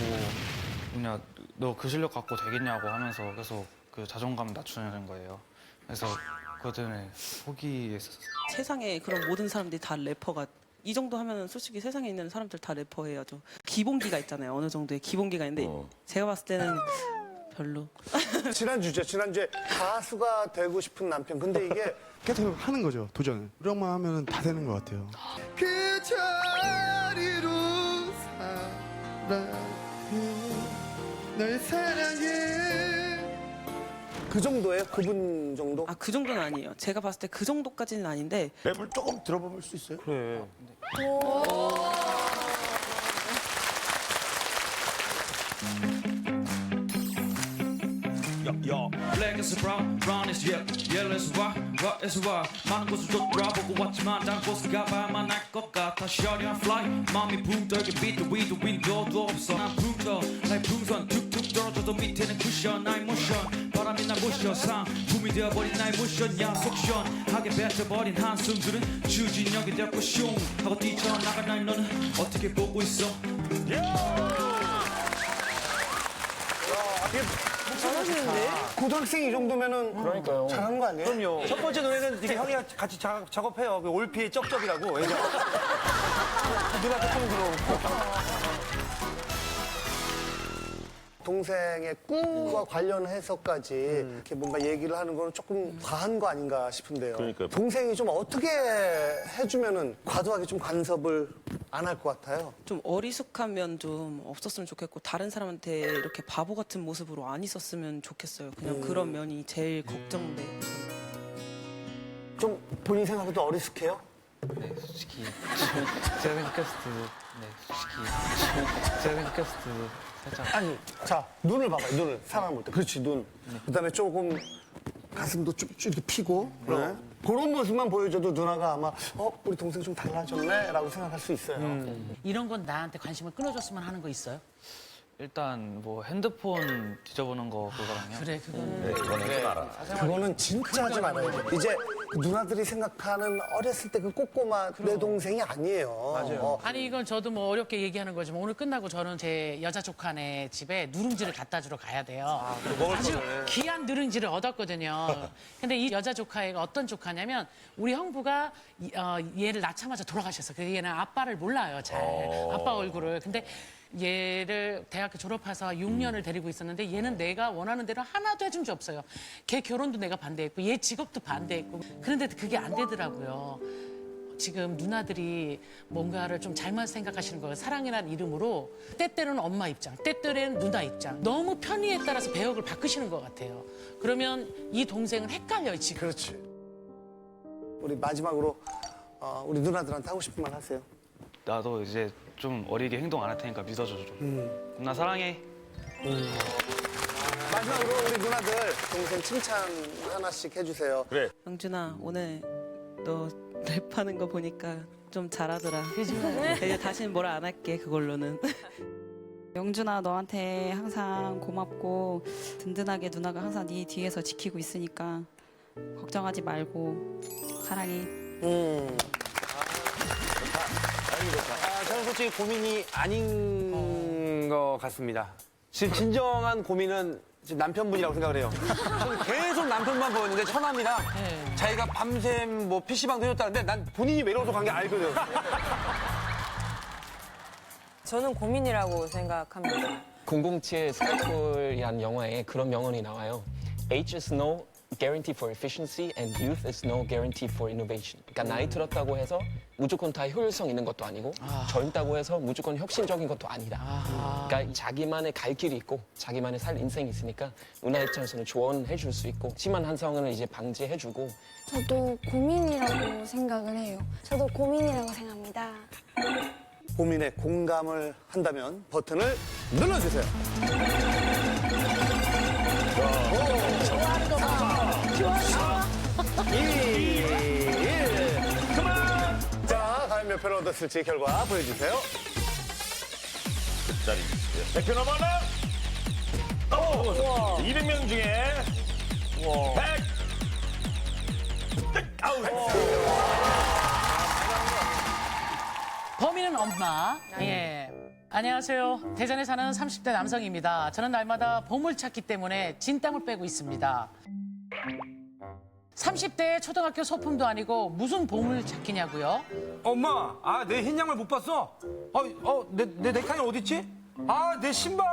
그냥 너 그 실력 갖고 되겠냐고 하면서 계속 그 자존감 낮추는 거예요. 그래서 그것 때문에 포기했었어요. 세상에 그런 모든 사람들이 다 래퍼가 이 정도 하면 솔직히 세상에 있는 사람들 다 래퍼예요. 기본기가 있잖아요. 어느 정도의 기본기가 있는데 제가 봤을 때는 별로. 지난주에 가수가 되고 싶은 남편. 근데 이게 계속 하는 거죠, 도전을. 노력만 하면 다 되는 것 같아요. 그 자리로 사랑해, 널 사랑해. 그 정도예요? 그분 정도? 아, 그 정도는 아니에요. 제가 봤을 때 그 정도까지는 아닌데. 랩을 조금 들어볼 수 있어요? 그래. Black is brown, brown is yellow, yellow is white, white is white. 많은 곳을 돌아보고 왔지만 다른 곳을 가봐야만 알 것 같아. Shorty on fly, 마음이 붕뜨게 비트 위도 윈도도 없어. 난 붕떠, 나의 풍선 툭툭 떨어져도 밑에는 쿠션. 나의 모션, 바람이 날 부셔. 상품이 되어버린 나의 모션야. 속시원하게 뱉어버린 한숨들은 추진력이 되었고 슝 하고 뛰쳐나간 날 너는 어떻게 보고 있어? 잘하시는데? 고등학생 이 정도면은 그러니까요. 잘하는 거 아니에요? 그럼요. 첫 번째 노래는 이게 형이랑 같이 작업해요. 그 올피의 쩍쩍이라고. 예전. 누나 조금 들어오고. 동생의 꿈과 관련해서까지 이렇게 뭔가 얘기를 하는 거는 조금 과한 거 아닌가 싶은데요. 그러니까요. 동생이 좀 어떻게 해주면은 과도하게 좀 간섭을 안 할 것 같아요. 좀 어리숙하면 좀 없었으면 좋겠고 다른 사람한테 이렇게 바보 같은 모습으로 안 있었으면 좋겠어요. 그냥 그런 면이 제일 걱정돼요. 좀 본인 생각해도 어리숙해요? 네, 솔직히 제가 생각했을 때도 제가 생각했을 때도 살짝 아니, 자, 눈을 봐봐요, 눈을. 사람 볼 때. 그렇지, 눈. 그다음에 조금 가슴도 쭉 이렇게 피고. 네. 그런 모습만 보여줘도 누나가 아마 우리 동생 좀 달라졌네? 라고 생각할 수 있어요. 이런 건 나한테 관심을 끊어줬으면 하는 거 있어요? 일단 뭐 핸드폰 뒤져보는 거 그거랑요. 그래, 그건. 네, 그거는 좀 알아. 그거는 진짜 하지 말아야 돼. 이제 그 누나들이 생각하는 어렸을 때 그 꼬꼬마 내 동생이 아니에요. 맞아요. 아니 이건 저도 뭐 어렵게 얘기하는 거지만 오늘 끝나고 저는 제 여자 조카네 집에 누룽지를 갖다 주러 가야 돼요. 아주 귀한 누룽지를 얻었거든요. 근데 이 여자 조카애가 어떤 조카냐면 우리 형부가 얘를 낳자마자 돌아가셨어. 그래서 얘는 아빠를 몰라요, 잘. 아빠 얼굴을. 근데 얘를 대학교 졸업해서 6년을 데리고 있었는데 얘는 내가 원하는 대로 하나도 해준 적 없어요. 걔 결혼도 내가 반대했고 얘 직업도 반대했고 그런데 그게 안 되더라고요. 지금 누나들이 뭔가를 좀 잘못 생각하시는 거예요. 사랑이라는 이름으로 때때로는 엄마 입장, 때때로는 누나 입장. 너무 편의에 따라서 배역을 바꾸시는 것 같아요. 그러면 이 동생은 헷갈려요, 지금. 그렇지. 우리 마지막으로 우리 누나들한테 하고 싶은 말 하세요. 나도 이제 좀 어리게 행동 안 할 테니까 믿어줘 좀. 누나 사랑해. 마지막으로 우리 누나들 동생 칭찬 하나씩 해주세요. 그래. 영준아, 오늘 너 랩하는 거 보니까 좀 잘하더라. 이제 다시는 뭐라 안 할게, 그걸로는. 영준아, 너한테 항상 고맙고 든든하게 누나가 항상 네 뒤에서 지키고 있으니까 걱정하지 말고 사랑해. 저는 솔직히 고민이 아닌 것 같습니다. 지금 진정한 고민은 지금 남편분이라고 생각을 해요. 저는 계속 남편만 보였는데 처남이랑 자기가 밤샘 뭐 PC방도 해줬다는데 난 본인이 외로워서 간 게 알거든. 저는 고민이라고 생각합니다. 007 스카이폴이라는 영화에 그런 명언이 나와요. Age is no guarantee for efficiency and youth is no guarantee for innovation. 그러니까 나이 들었다고 해서 무조건 다 효율성 있는 것도 아니고 젊다고 해서 무조건 혁신적인 것도 아니다. 그러니까 자기만의 갈 길이 있고 자기만의 살 인생이 있으니까 누나 입장에서는 조언해 줄 수 있고 심한 한성을 이제 방지해 주고. 저도 고민이라고 생각을 해요. 저도 고민이라고 생각합니다. 고민에 공감을 한다면 버튼을 눌러주세요. 좋아하는 거 봐. 좋아하는 2, 1, 그만! 자, 과연 몇 표를 얻었을지 결과 보여주세요. 끝자리 100표 넘어나? 200명 중에 100. 아우. 범인은 엄마. 예. 안녕하세요. 대전에 사는 30대 남성입니다. 저는 날마다 보물 찾기 때문에 진땀을 빼고 있습니다. 30대 초등학교 소품도 아니고 무슨 보물 찾기냐고요? 엄마, 내 흰 양말 못 봤어? 내 넥타이 어디 있지? 내 신발.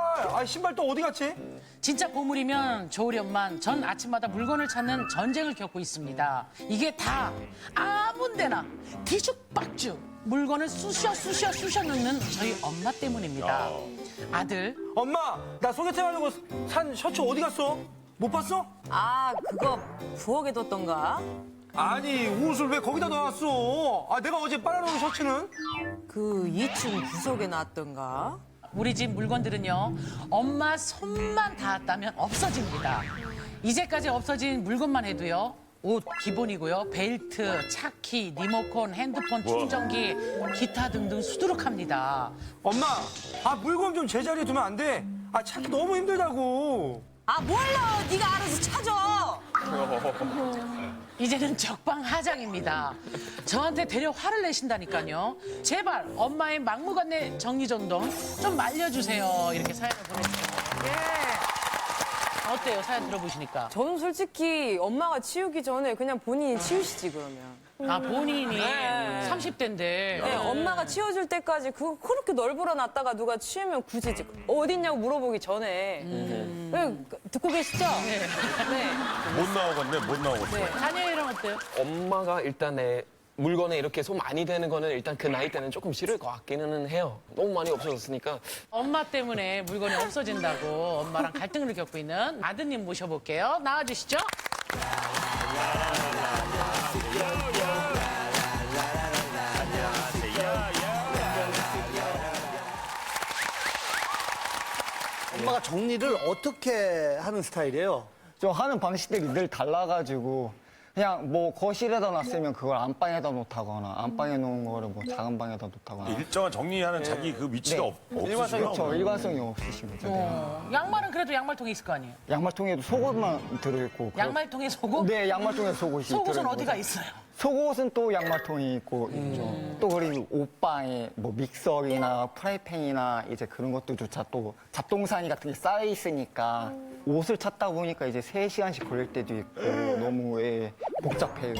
신발 또 어디 갔지? 진짜 보물이면 좋으련만 전 아침마다 물건을 찾는 전쟁을 겪고 있습니다. 이게 다 아무 데나 뒤죽박죽 물건을 쑤셔 넣는 저희 엄마 때문입니다. 아들. 엄마, 나 소개팅 하려고 산 셔츠 어디 갔어? 못 봤어? 그거 부엌에 뒀던가? 아니, 옷을 왜 거기다 넣어놨어? 내가 어제 빨아놓은 셔츠는? 그 2층 구석에 놨던가? 우리 집 물건들은요, 엄마 손만 닿았다면 없어집니다. 이제까지 없어진 물건만 해도요, 옷 기본이고요, 벨트, 차키, 리모컨, 핸드폰, 충전기, 기타 등등 수두룩합니다. 엄마, 물건 좀 제자리에 두면 안 돼? 찾기 너무 힘들다고. 몰라! 네가 알아서 찾아! 이제는 적방하장입니다. 저한테 되려 화를 내신다니까요. 제발 엄마의 막무가내 정리정돈 좀 말려주세요. 이렇게 사연을 보내주세요. 예. 어때요? 사연 들어보시니까. 저는 솔직히 엄마가 치우기 전에 그냥 본인이 치우시지, 그러면. 아, 본인이 네. 30대인데. 네, 엄마가 치워줄 때까지 그거 그렇게 널브러 놨다가 누가 치우면 굳이 어딨냐고 물어보기 전에. 네, 듣고 계시죠? 네. 못 나오겠네, 못 나오겠네. 자녀이랑 어때요? 엄마가 일단 내 물건에 이렇게 손 많이 대는 거는 일단 그 나이 때는 조금 싫을 것 같기는 해요. 너무 많이 없어졌으니까. 엄마 때문에 물건이 없어진다고 엄마랑 갈등을 겪고 있는 아드님 모셔볼게요. 나와주시죠. 엄마가 정리를 어떻게 하는 스타일이에요? 저 하는 방식들이 늘 달라가지고 그냥 뭐 거실에다 놨으면 그걸 안방에다 놓다거나 안방에 놓은 거를 뭐 작은 방에다 놓다거나 일정한 정리하는 자기 그 위치가 없으시구나. 그렇죠. 일관성이 없으신 거죠. 네. 양말은 그래도 양말통에 있을 거 아니에요? 양말통에도 속옷만 들어있고 양말통에 속옷? 네, 양말통에 속옷이 속옷은 들어있는 어디가 거죠. 있어요? 속옷은 또 양말통이 있고 있죠. 또 그리고 옷방에 뭐 믹서기나 프라이팬이나 이제 그런 것들조차 또 잡동사니 같은 게 쌓여 있으니까 옷을 찾다 보니까 이제 3시간씩 걸릴 때도 있고 너무 복잡해요.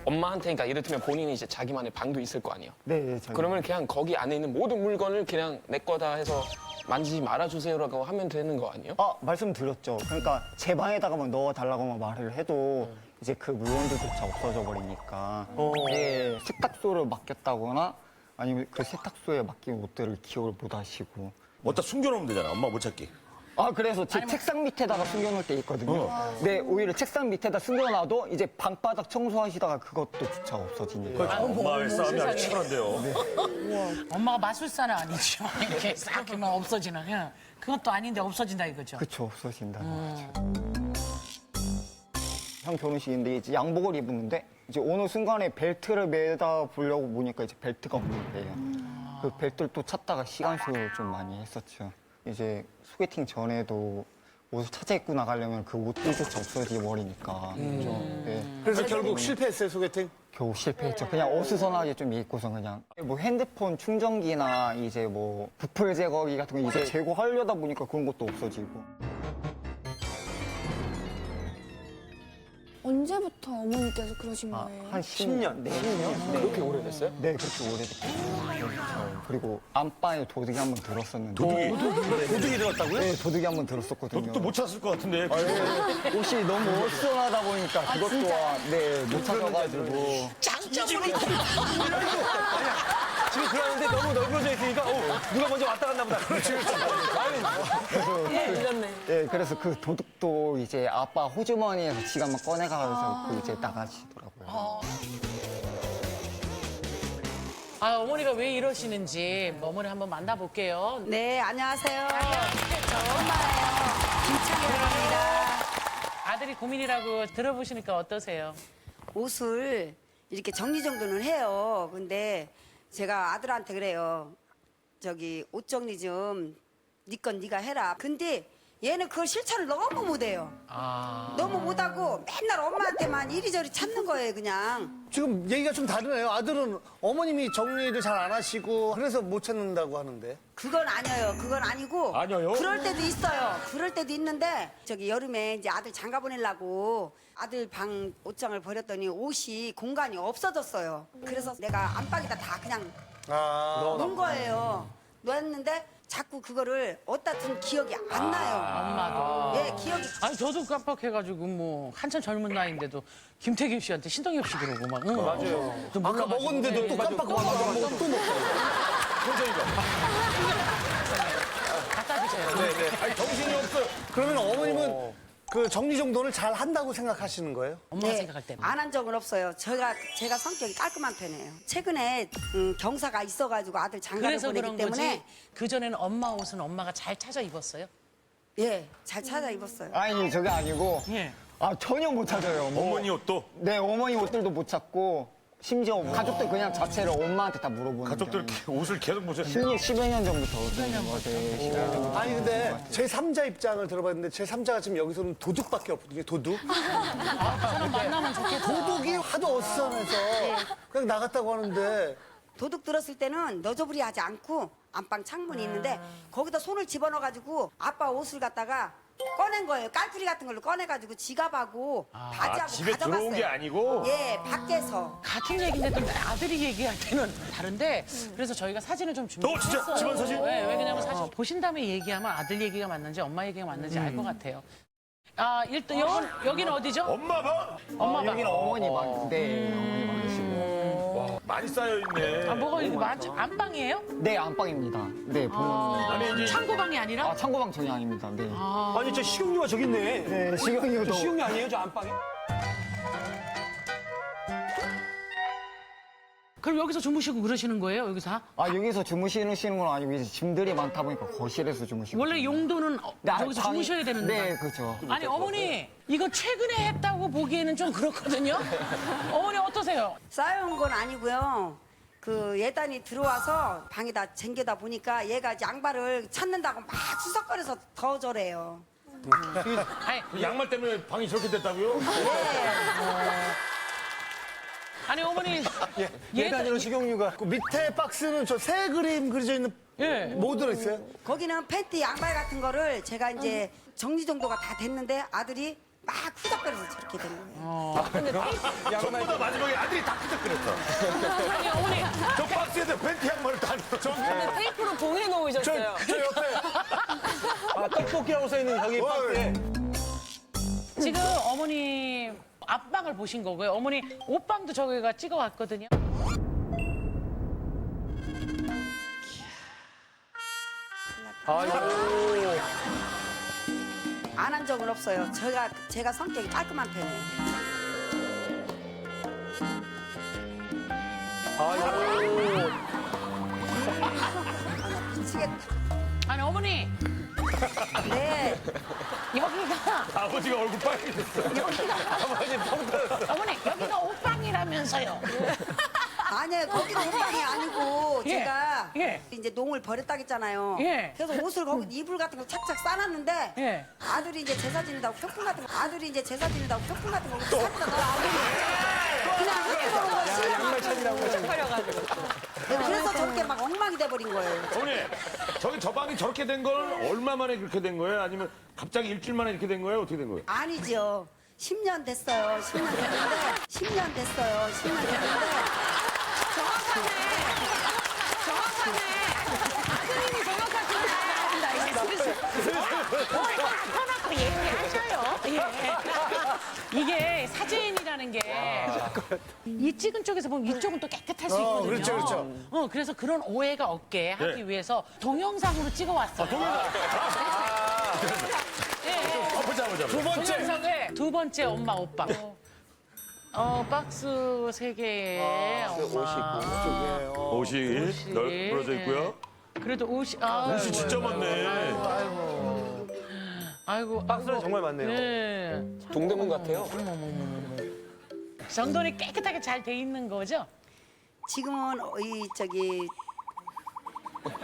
엄마한테 그러니까 이를테면 본인이 이제 자기만의 방도 있을 거 아니에요. 네, 그러면 그냥 거기 안에 있는 모든 물건을 그냥 내 거다 해서 만지지 말아주세요라고 하면 되는 거 아니에요? 말씀드렸죠. 그러니까 제 방에다가만 넣어달라고만 말을 해도 이제 그 물건들조차 없어져 버리니까 이게 세탁소를 맡겼다거나 아니면 그 세탁소에 맡긴 옷들을 기억을 못 하시고 어디다 숨겨놓으면 되잖아, 엄마 못 찾게. 그래서 제 책상 밑에다가 숨겨놓을 때 있거든요. 네, 오히려 책상 밑에다 숨겨놔도 이제 방바닥 청소하시다가 그것도 조차 없어지니까. 엄마의 싸움이 아주 치열한데요. 엄마가 마술사는 아니죠. 이렇게 싹 하면 없어지는. 그냥 그것도 아닌데 없어진다 이거죠. 그쵸, 없어진다는 거죠. 형 결혼식인데 이제 양복을 입었는데 이제 어느 순간에 벨트를 매다 보려고 보니까 이제 벨트가 없는 거예요. 그 벨트를 또 찾다가 시간 소요를 좀 많이 했었죠. 이제 소개팅 전에도 옷을 찾아 입고 나가려면 그 옷들조차 없어져 버리니까. 네. 그래서 결국 실패했어요, 소개팅? 겨우 실패했죠. 그냥 어수선하게 좀 입고서 그냥 뭐 핸드폰 충전기나 이제 뭐 부풀 제거기 같은 거 이제 제거하려다 보니까 그런 것도 없어지고. 언제부터 어머니께서 그러신 거예요? 한 10년. 네. 10년. 그렇게 오래됐어요? 네, 그렇게 오래됐어요. 그리고 안방에 도둑이 한 번 들었었는데. 도둑이 들었다고요? 네, 도둑이 한 번 들었었거든요. 또 못 찾았을 것 같은데. 옷이 너무 어수선하다 보니까 그것 또한 못 찾아가지고. 장점으로 지금 들어왔는데 너무 넓어져 있으니까 누가 먼저 왔다 갔나 보다. 그렇지. 그래서 그 도둑도 이제 아빠 호주머니에서 지갑만 꺼내가면서 그 이제 나가시더라고요. 어머니가 왜 이러시는지 어머니 한번 만나볼게요. 네, 안녕하세요. 저 엄마예요. 김창이라고 합니다. 아들이 고민이라고 들어보시니까 어떠세요? 옷을 이렇게 정리정돈을 해요. 근데 제가 아들한테 그래요. 저기 옷 정리 좀 네 건 네가 해라. 근데 얘는 그걸 실천을 너무 못해요. 너무 못하고 맨날 엄마한테만 이리저리 찾는 거예요, 그냥. 지금 얘기가 좀 다르네요. 아들은 어머님이 정리를 잘 안 하시고 그래서 못 찾는다고 하는데. 그건 아니에요. 그건 아니고. 아니에요? 그럴 때도 있어요. 그럴 때도 있는데 저기 여름에 이제 아들 장가 보내려고 아들 방 옷장을 버렸더니 옷이 공간이 없어졌어요. 그래서 내가 안방에다 다 그냥 놓은 거예요. 놓았는데 자꾸 그거를 어디다 둔 기억이 안 나요. 엄마도. 예, 기억이. 아니 저도 깜빡해가지고 뭐 한참 젊은 나이인데도 김태균 씨한테 신동엽 씨 그러고 막. 응. 맞아요. 아까 먹었는데도 또 깜빡하고 안 먹고 또 먹고. 갖다 주세요. 네네. 아니, 정신이 없어요. 그러면 어머님은 그 정리정돈을 잘 한다고 생각하시는 거예요? 엄마가 생각할 때는. 안 한 적은 없어요. 제가 성격이 깔끔한 편이에요. 최근에 경사가 있어가지고 아들 장가를 그래서 보내기 그런 때문에 거지. 그 전에는 엄마 옷은 엄마가 잘 찾아 입었어요? 예, 잘 찾아 입었어요. 아니, 저게 아니고. 전혀 못 찾아요. 뭐. 어머니 옷도? 네, 어머니 옷들도 못 찾고. 심지어 가족들 그냥 자체를 엄마한테 다 물어보는 가족들 옷을 계속 보세요. 10여 년 전부터 그런 거죠. 아니 근데 제3자 입장을 들어봤는데 제3자가 지금 여기서는 도둑밖에 없거든요. 도둑. 저는 만나면 좋겠다. 도둑이 하도 어수선해서 그냥 나갔다고 하는데 도둑 들었을 때는 너저부리 하지 않고 안방 창문이 있는데 거기다 손을 집어넣어가지고 아빠 옷을 갖다가 꺼낸 거예요. 깔투리 같은 걸로 꺼내가지고 지갑하고 바지하고 집에 가져갔어요. 들어온 게 아니고? 예, 밖에서. 같은 얘기인데 또 아들이 얘기할 때는 다른데 그래서 저희가 사진을 좀 준비했어요. 진짜? 집안 사진? 네, 왜냐면 사실 보신 다음에 얘기하면 아들 얘기가 맞는지 엄마 얘기가 맞는지 알 것 같아요. 아, 일단 여기는 어디죠? 엄마 방? 엄마 방. 여기는 어머니 방. 네, 어머니 방이시고. 와, 많이 쌓여있네. 아, 뭐가 이거 많죠? 안방이에요? 네, 안방입니다. 네, 보면. 아니, 이제 창고방이 아니라? 아, 창고방 전혀 아닙니다. 네. 아니, 저 식용유가 저기 있네. 네, 식용유도. 저 식용유 아니에요, 저 안방에? 그럼 여기서 주무시고 그러시는 거예요? 여기서? 아, 여기서 주무시는 건 아니고, 이제 짐들이 많다 보니까 거실에서 주무시고. 원래 용도는 여기서 방이- 주무셔야 되는데. 네, 그렇죠. 아니 어머니 이거 최근에 했다고 보기에는 좀 그렇거든요. 어머니 어떠세요? 쌓여온 건 아니고요. 그 예단이 들어와서 방에다 쟁겨다 보니까 얘가 양발을 찾는다고 막 수석거려서 더 저래요. 아니, 그 양말 때문에 방이 저렇게 됐다고요? 아니 어머니 예단이로 식용유가. 그 밑에 박스는 저 새 그림 그려져 있는 뭐 들어있어요? 거기는 팬티 양말 같은 거를 제가 이제 정리정도가 다 됐는데 아들이 막 후덕거려서 저렇게 된 거예요. 전부 다 마지막에 아들이 다 끄적거렸어. 아니 어머니 저 박스에서 팬티 양말을 다 넣어. 근데 테이프로 보내놓으셨어요. 저 옆에. 아, 떡볶이라고 써있는 여기 박스에. 지금 어머니 앞방을 보신 거고요. 어머니 옷방도 저기가 찍어왔거든요. 안 한 적은 없어요. 제가 성격이 깔끔한 편이에요. 미치겠다. 아니 어머니 네. 여기가 아버지가 얼굴 빨개졌어. 아버지 펑 터졌어. 어머니 여기가 옷방이라면서요. 아니에요. 거기가 옷방이 아니고 예, 제가 예. 이제 농을 버렸다 했잖아요. 예. 그래서 옷을 거기 이불 같은 거 착착 싸놨는데 예. 아들이 이제 제사 지낸다고 표품 같은 거 표품 같은 거 사진다 넣어 그냥 한꺼번에 거 신랑 양말 찾으라고. 그래서 저렇게 막 엉망이 돼버린 거예요. 어머니, 저기 저 방이 저렇게 된 건 얼마 만에 그렇게 된 거예요? 아니면 갑자기 일주일 만에 이렇게 된 거예요? 어떻게 된 거예요? 아니죠. 10년 됐어요. 10년 됐는데 10년 됐어요. 10년 됐는데 정확하네. 아드님이 정확하시네. 편하고 얘기하셔요. 예. 이게 사진이라는 게 이 찍은 쪽에서 보면 이쪽은 또 깨끗할 수 있거든요. 그렇죠, 그렇죠. 그래서 그런 오해가 없게 하기 위해서 동영상으로 찍어왔어요. 보자. 두 번째. 동영상에 두 번째 엄마 오빠. 박스 3개에 엄마. 옷이 널브러져 있고요. 그래도 옷이 옷이 진짜 많네. 아이고. 박스는 정말 많네요. 네. 동대문 같아요. 정돈이 깨끗하게 잘 돼 있는 거죠? 지금은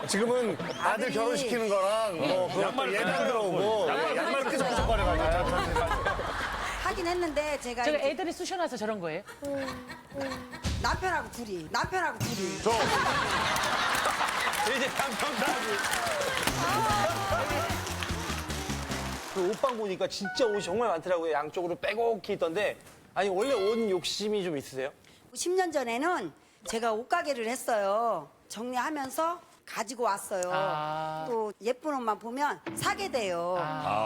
지금은 아들 결혼시키는 거랑 뭐 그것도 예단 들어오고 양말 끄적끄적거려가지고. 하긴 했는데 제가 제가 이제 애들이 쑤셔놔서 저런 거예요? 남편하고 둘이 이제 남편까지. 그 옷방 보니까 진짜 옷이 정말 많더라고요. 양쪽으로 빼곡히 있던데. 아니, 원래 옷 욕심이 좀 있으세요? 10년 전에는 제가 옷가게를 했어요. 정리하면서 가지고 왔어요. 또 예쁜 옷만 보면 사게 돼요.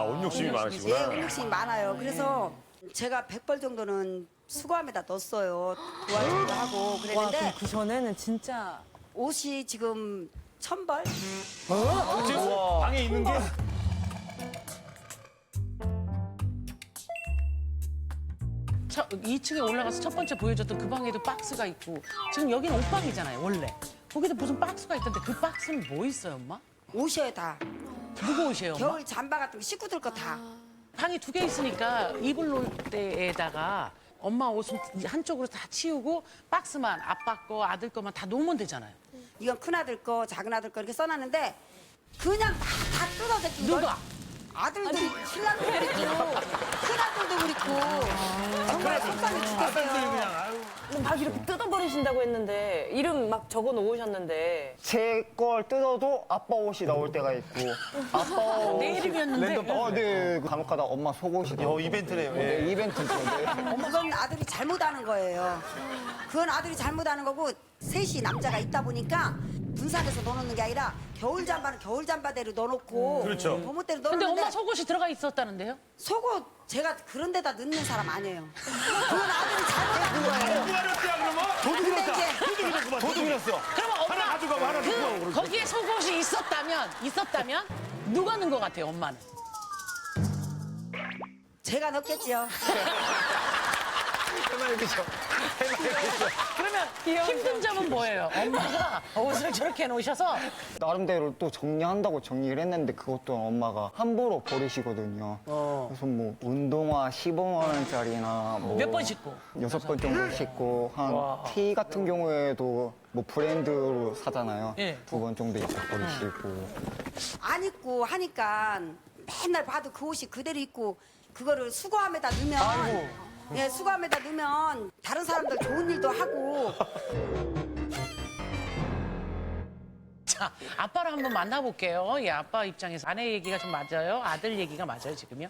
옷 욕심이 예, 많으시구나. 옷 욕심이 많아요. 그래서 제가 100벌 정도는 수거함에다 넣었어요. 도와주기도 하고 그랬는데 그 전에는 진짜 옷이 지금 1000벌? 지금 방에 있는 게 2층에 올라가서 첫 번째 보여줬던 그 방에도 박스가 있고 지금 여기는 옷방이잖아요 원래 거기도 무슨 박스가 있던데 그 박스는 뭐 있어요 엄마? 옷이에요 다. 누구 옷이에요 엄마? 겨울 잠바 같은 거 식구들 거 다. 방이 2개 있으니까 이불 놓을 때에다가 엄마 옷은 한쪽으로 다 치우고 박스만 아빠 거 아들 거만 다 놓으면 되잖아요. 이건 큰아들 거 작은아들 거 이렇게 써놨는데 그냥 다 뜯어져. 누가? 아들들이 신랑도 그렇고 큰아들도 그렇고 정말 속상해 죽겠어요. 그냥 아유. 막 이렇게 뜯어버리신다고 했는데 이름 막 적어 놓으셨는데 제 걸 뜯어도 아빠 옷이 나올 때가 있고 아빠 옷이 내 이름이었는데? 네. 간혹가다 엄마 속옷이 나오고. 이벤트네요. 네, 이벤트죠. 네. 그건 아들이 잘못하는 거예요. 그건 아들이 잘못하는 거고 셋이 남자가 있다 보니까 분산해서 넣어놓는 게 아니라 겨울 잠바는 겨울 잠바대로 넣어놓고 그렇죠. 봄옷대로 근데 넣어놓는데 엄마 속옷이 들어가 있었다는데요? 속옷 제가 그런 데다 넣는 사람 아니에요. 그건 아들이 잘못하는 거예요. 누가 넣었대야 그러면? 근데 이제 도둑이 넣었어. 그럼 엄마 하나 가져가고 하나 놓고 가고 그러지. 거기에 속옷이 있었다면 누가 넣은 것 같아요, 엄마는? 제가 넣겠지요. 그러면 힘든 점은 뭐예요? 엄마가 옷을 저렇게 해놓으셔서 나름대로 또 정리한다고 정리를 했는데 그것도 엄마가 함부로 버리시거든요. 그래서 뭐 운동화 15만 원짜리나 뭐 몇 번 신고? 6번 정도 신고 한 티 같은 경우에도 뭐 브랜드로 사잖아요. 예. 2번 정도 이제 버리시고. 안 입고 하니까 맨날 봐도 그 옷이 그대로 입고 그거를 수거함에다 넣으면 예, 수거함에다 넣으면 다른 사람들 좋은 일도 하고 자, 아빠를 한번 만나볼게요. 예, 아빠 입장에서 아내 얘기가 좀 맞아요? 아들 얘기가 맞아요, 지금요?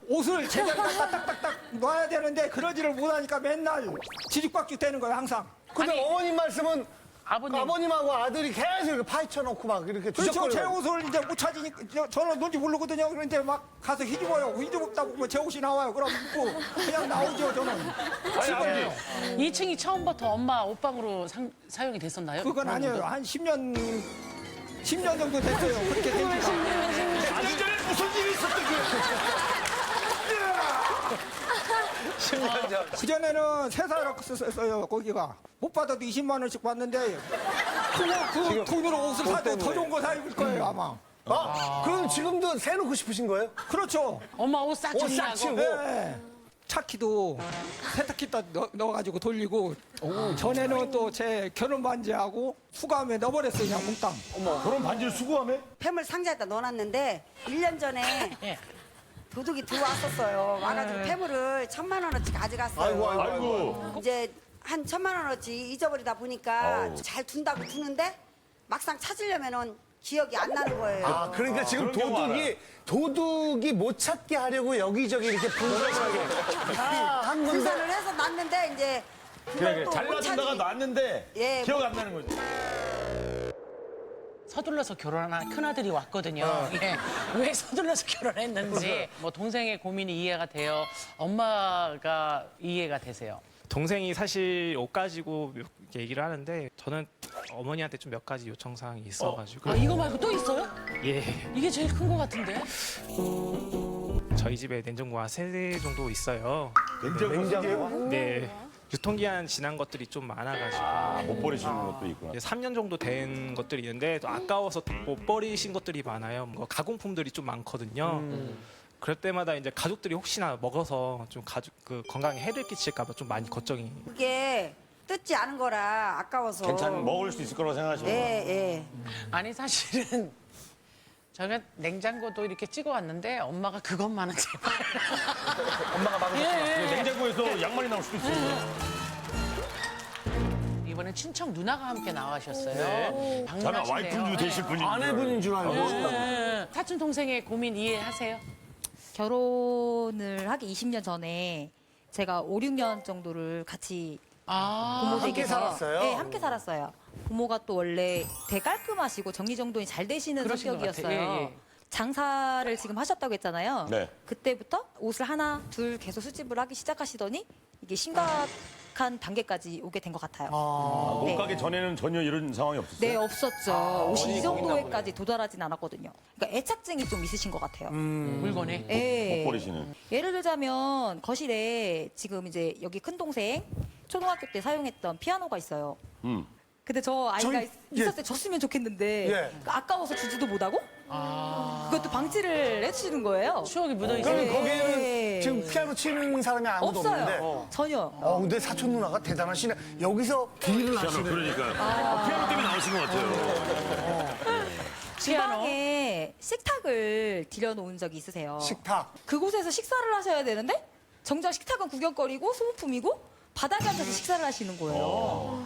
옷을 제대로 딱딱딱딱 놔야 되는데 그러지를 못하니까 맨날 지죽박죽 되는 거예요 항상. 근데 어머님 말씀은 아버님. 아버님하고 아들이 계속 이렇게 파헤쳐놓고 막 이렇게 그렇죠. 제 뒤적거리고. 옷을 이제 못 찾으니까 저는 뭔지 모르거든요. 그런데 막 가서 휘집어요. 휘집었다 보면 제 옷이 나와요. 그럼 입고 그냥 나오죠 저는. 아니 아버지. 2층이 처음부터 엄마 옷방으로 사용이 됐었나요? 그건 아니에요. 한 10년 정도 됐어요. 그렇게 된 지가. 10년 전에 무슨 일이 있었던 거야? 10년 전. 그전에는 3살 썼어요 거기가. 못 받아도 20만 원씩 받는데 그 돈으로 옷을 사도 더 좋은 거 사 입을 거예요 아마. 그럼 지금도 세놓고 싶으신 거예요? 그렇죠. 엄마 옷 싹 정리하고. 치우고. 네. 차키도 세탁기에다 넣어가지고 돌리고 전에는 또 제 결혼 반지하고 수거함에 넣어버렸어요 그냥 몽땅. 그런 반지를 수거하면? 폐물 상자에다 넣어놨는데 1년 전에 도둑이 들어왔었어요. 와가지고 폐물을 1,000만 원어치 가져갔어요. 아이고. 이제 한 1,000만 원어치 잊어버리다 보니까 잘 둔다고 두는데 막상 찾으려면은 기억이 안 나는 거예요. 아, 그러니까 지금 도둑이 못 찾게 하려고 여기저기 이렇게 분산하게 한 건데. 분산을 해서 놨는데 이제 그걸 또 못 잘라준다가 찾으니 놨는데 예, 기억 안 나는 거지. 서둘러서 결혼한 큰아들이 왔거든요. 예. 왜 서둘러서 결혼했는지. 뭐 동생의 고민이 이해가 돼요. 엄마가 이해가 되세요. 동생이 사실 옷 가지고 얘기를 하는데 저는 어머니한테 좀 몇 가지 요청사항이 있어가지고 아, 이거 말고 또 있어요? 예. 이게 제일 큰 것 같은데? 저희 집에 냉장고가 3대 정도 있어요. 냉장고? 네. 유통기한 지난 것들이 좀 많아가지고 못 버리시는 것도 있구나. 3년 정도 된 것들이 있는데 또 아까워서 못 버리신 것들이 많아요. 뭐 가공품들이 좀 많거든요. 그럴 때마다 이제 가족들이 혹시나 먹어서 좀 건강에 해를 끼칠까 봐 좀 많이 걱정이. 그게 뜯지 않은 거라 아까워서. 괜찮은 먹을 수 있을 거라고 생각하시구나. 예. 아니 사실은 저희가 냉장고도 이렇게 찍어왔는데 엄마가 그것만은 제발. 엄마가 막으셨어요. 냉장고에서 양말이 나올 수도 있어요. 이번엔 친척 누나가 함께 나와셨어요. 네. 저는 와이프 되실 분이 아내분인 줄 알고. 사촌 동생의 고민 이해하세요? 결혼을 하기 20년 전에 제가 5, 6년 정도를 같이 부모 함께 댁에서 살았어요? 네, 함께 살았어요. 부모가 또 원래 되게 깔끔하시고 정리정돈이 잘 되시는 그러신 것 성격이었어요. 같아. 예. 장사를 지금 하셨다고 했잖아요. 네. 그때부터 옷을 하나, 둘 계속 수집을 하기 시작하시더니 이게 심각한 단계까지 오게 된 것 같아요. 네. 옷 가기 전에는 전혀 이런 상황이 없었어요? 네, 없었죠. 옷이 이 정도에까지 도달하진 않았거든요. 그러니까 애착증이 좀 있으신 것 같아요. 물건에? 예. 못 버리시는. 예를 들자면 거실에 지금 이제 여기 큰 동생 초등학교 때 사용했던 피아노가 있어요. 근데 저 아이가 있었을 때 줬으면 좋겠는데 아까워서 주지도 못하고 그것도 방치를 해주시는 거예요. 추억이 묻어있어요. 그럼 거기에는 지금 피아노 치는 사람이 아무도 없어요. 없는데. 전혀. 근데 사촌 누나가 대단하시네. 여기서 딜을 하시네. 그러니까. 피아노 때문에 나오신 것 같아요. 주방에 식탁을 들여놓은 적이 있으세요. 식탁. 그곳에서 식사를 하셔야 되는데 정작 식탁은 구경거리고 소모품이고 바닥에 앉아서 식사를 하시는 거예요.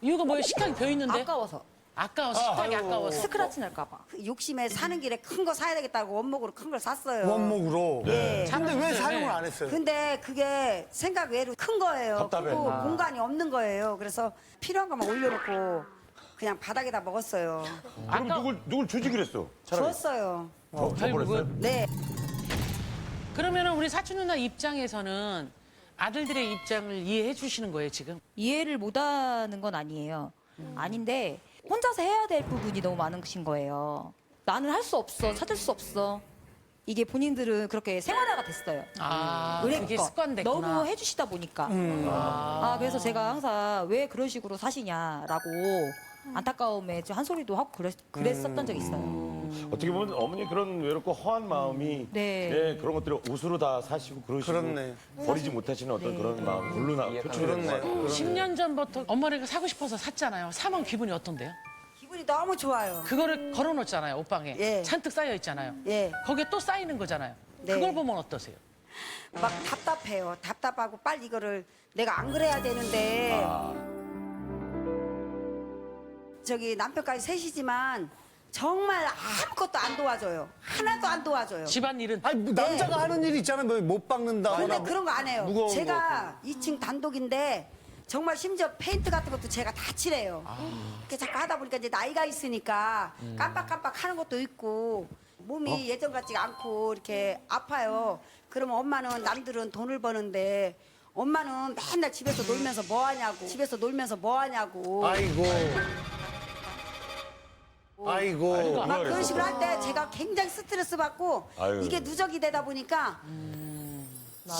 이유가 뭐예요? 식탁이 비어 있는데? 아까워서. 아까워서, 식탁이 아까워서. 스크라치 날까봐. 욕심에 사는 길에 큰 거 사야 되겠다고 원목으로 큰 걸 샀어요. 원목으로. 네. 근데 왜 사용을 안 했어요? 근데 그게 생각 외로 큰 거예요. 답답해. 그리고 아. 공간이 없는 거예요. 그래서 필요한 것만 올려놓고 그냥 바닥에다 먹었어요. 그럼 누굴 주지 그랬어? 차라리. 줬어요. 줘버렸어요? 네. 그러면 우리 사촌 누나 입장에서는 아들들의 입장을 이해해 주시는 거예요, 지금? 이해를 못하는 건 아니에요. 아닌데 혼자서 해야 될 부분이 너무 많으신 거예요. 나는 할 수 없어, 찾을 수 없어. 이게 본인들은 그렇게 생활화가 됐어요. 아, 의뢰껏. 그게 습관됐구나. 너무 해주시다 보니까. 그래서 제가 항상 왜 그런 식으로 사시냐라고 안타까움에 좀 한 소리도 하고 그랬었던 적이 있어요. 어떻게 보면 어머니 그런 외롭고 허한 마음이 네. 예, 그런 것들을 옷으로 다 사시고 그러시고 그렇네. 버리지 못하시는 어떤 그런 마음 물로 표출되는 것 같아요. 10년 전부터 엄마가 사고 싶어서 샀잖아요. 사면 기분이 어떤데요? 기분이 너무 좋아요. 그거를 걸어놓잖아요, 옷방에. 예. 잔뜩 쌓여 있잖아요. 예. 거기에 또 쌓이는 거잖아요. 네. 그걸 보면 어떠세요? 막 답답해요. 답답하고 빨리 이거를 내가 안 그래야 되는데 저기 남편까지 셋이지만 정말 아무것도 안 도와줘요. 하나도 안 도와줘요. 집안일은? 아니, 뭐 남자가 하는 일이 있잖아요. 뭐 못 박는다거나. 근데 그런 거 안 해요. 무거운 제가 2층 단독인데 정말 심지어 페인트 같은 것도 제가 다 칠해요. 그렇게 자꾸 하다 보니까 이제 나이가 있으니까 깜빡깜빡 하는 것도 있고 몸이 예전 같지가 않고 이렇게 아파요. 그러면 엄마는 남들은 돈을 버는데 엄마는 맨날 집에서 놀면서 뭐 하냐고. 집에서 놀면서 뭐 하냐고. 아이고. 아이고. 막 그런 식으로 할 때 제가 굉장히 스트레스 받고 아유. 이게 누적이 되다 보니까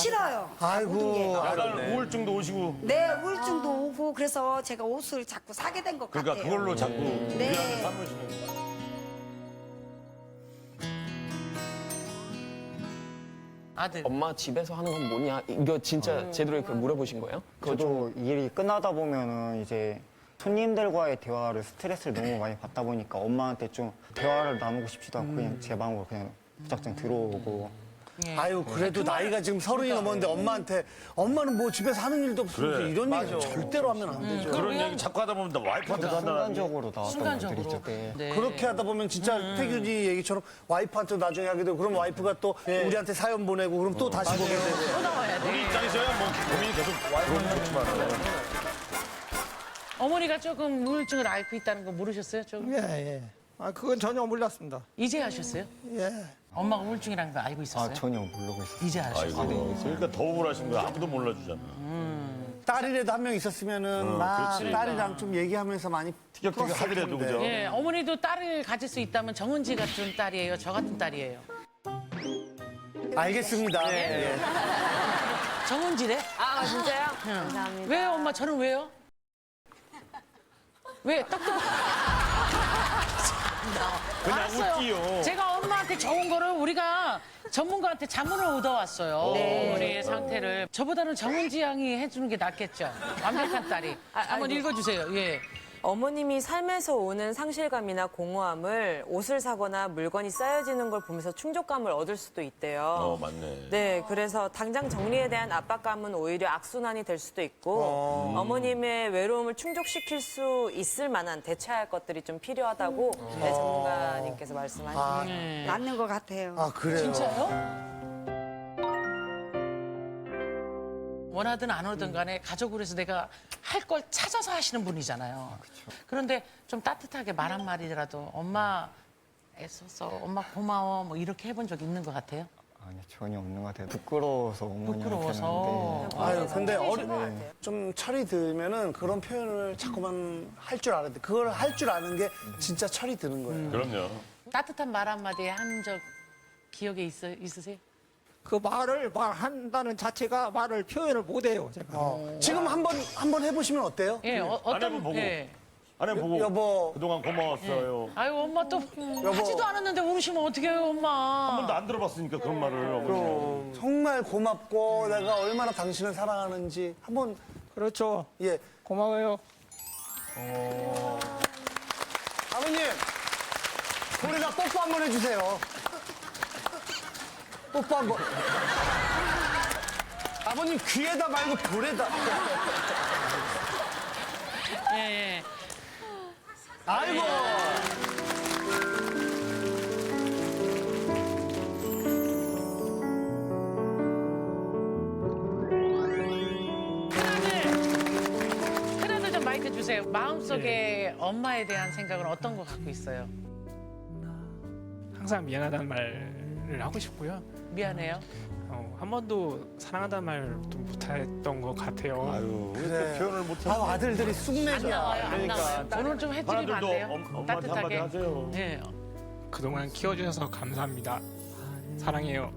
싫어요. 모든 게. 약간 우울증도 오시고 네, 우울증도 오고 그래서 제가 옷을 자꾸 사게 된 것 그러니까 같아요. 그걸로 자꾸 네. 위안을 삼으시는 거예요. 아들. 엄마 집에서 하는 건 뭐냐? 이거 진짜 제대로 이렇게 물어보신 거예요? 저도 일이 끝나다 보면은 이제 손님들과의 대화를 스트레스를 너무 많이 받다 보니까 엄마한테 좀 대화를 나누고 싶지도 않고 그냥 제 방으로 그냥 무작정 들어오고. 아유, 그래도 나이가 지금 30이 넘었는데 엄마한테 엄마는 뭐 집에서 하는 일도 없으면서 그래. 이런 얘기 절대로 하면 안 되죠. 그런 얘기 자꾸 하다 보면 나 와이프한테도 한다는 순간적으로 나왔던 말들이죠. 네. 그렇게 하다 보면 진짜 태균이 얘기처럼 와이프한테 나중에 하게 되고 그럼 와이프가 또 우리한테 사연 보내고 그럼 또 다시 보게 되고. 또 나와야 돼. 우리 입장에서야 뭐 고민이 계속 그런 좋지만 어머니가 조금 우울증을 앓고 있다는 거 모르셨어요? 조금? 예. 그건 전혀 몰랐습니다. 이제 아셨어요? 예. 엄마가 우울증이라는 거 알고 있었어요? 전혀 모르고 있었어요. 이제 아셨어요? 그러니까 더 우울하신 거야. 아무도 몰라주잖아. 딸이라도 한 명 있었으면은 막 그렇지. 딸이랑 좀 얘기하면서 많이 티격태격 하더라도 그죠? 예, 어머니도 딸을 가질 수 있다면 정은지 같은 딸이에요? 저 같은 딸이에요? 알겠습니다. 예. 정은지래? 아, 진짜요? 감사합니다. 왜요, 엄마? 저는 왜요? 왜? 똑똑. 그냥 알았어요. 웃기요. 제가 엄마한테 좋은 거를 우리가 전문가한테 자문을 얻어왔어요. 네. 어머니의 상태를. 저보다는 정은지 양이 해주는 게 낫겠죠. 완벽한 딸이. 한번 아이고. 읽어주세요. 예. 어머님이 삶에서 오는 상실감이나 공허함을 옷을 사거나 물건이 쌓여지는 걸 보면서 충족감을 얻을 수도 있대요. 맞네. 네, 그래서 당장 정리에 대한 압박감은 오히려 악순환이 될 수도 있고 어머님의 외로움을 충족시킬 수 있을 만한 대체할 것들이 좀 필요하다고 네, 전문가님께서 말씀하시네요. 맞는 것 같아요. 아, 그래요? 진짜요? 원하든 안 원하든 간에 가족으로 해서 내가 할 걸 찾아서 하시는 분이잖아요. 그런데 좀 따뜻하게 말 한마디라도 엄마 애써서 엄마 고마워 뭐 이렇게 해본 적 있는 것 같아요? 아니 전혀 없는 것 같아요. 부끄러워서 어머니한테는. 부끄러워서. 아유, 근데 좀 철이 들면은 그런 표현을 자꾸만 할 줄 알아야 돼. 그걸 할 줄 아는 게 진짜 철이 드는 거예요. 그럼요. 따뜻한 말 한마디 한 적 기억에 있으세요? 그 말을 말한다는 자체가 말을 표현을 못해요, 제가. 지금 한번 해보시면 어때요? 예, 아내분 보고. 예. 아내 보고 여보. 그동안 고마웠어요. 아유 엄마 또 하지도 않았는데 울으시면 어떻게 해요 엄마? 한 번도 안 들어봤으니까 그런 말을 어머니. 그럼 정말 고맙고 내가 얼마나 당신을 사랑하는지 한번 그렇죠. 예. 고마워요. 아버님 우리가 뽀뽀 한번 해주세요. 뽀뽀 한번. 아버님 귀에다 말고 볼에다. 예, 예. 아이고. 큰아들 좀 마이크 주세요. 마음속에 엄마에 대한 생각은 어떤 거 갖고 있어요? 항상 미안하다는 말을 하고 싶고요. 미안해요. 한 번도 사랑한다는 말도 못했던 것 같아요. 아유, 그래. 표현을 못해. 아, 아들들이 안 쑥내죠. 나와요, 안 나와요. 오늘 좀 해드리면 안 돼요? 엄마한테 한마디 따뜻하게. 하세요. 네. 그동안 키워주셔서 감사합니다. 사랑해요.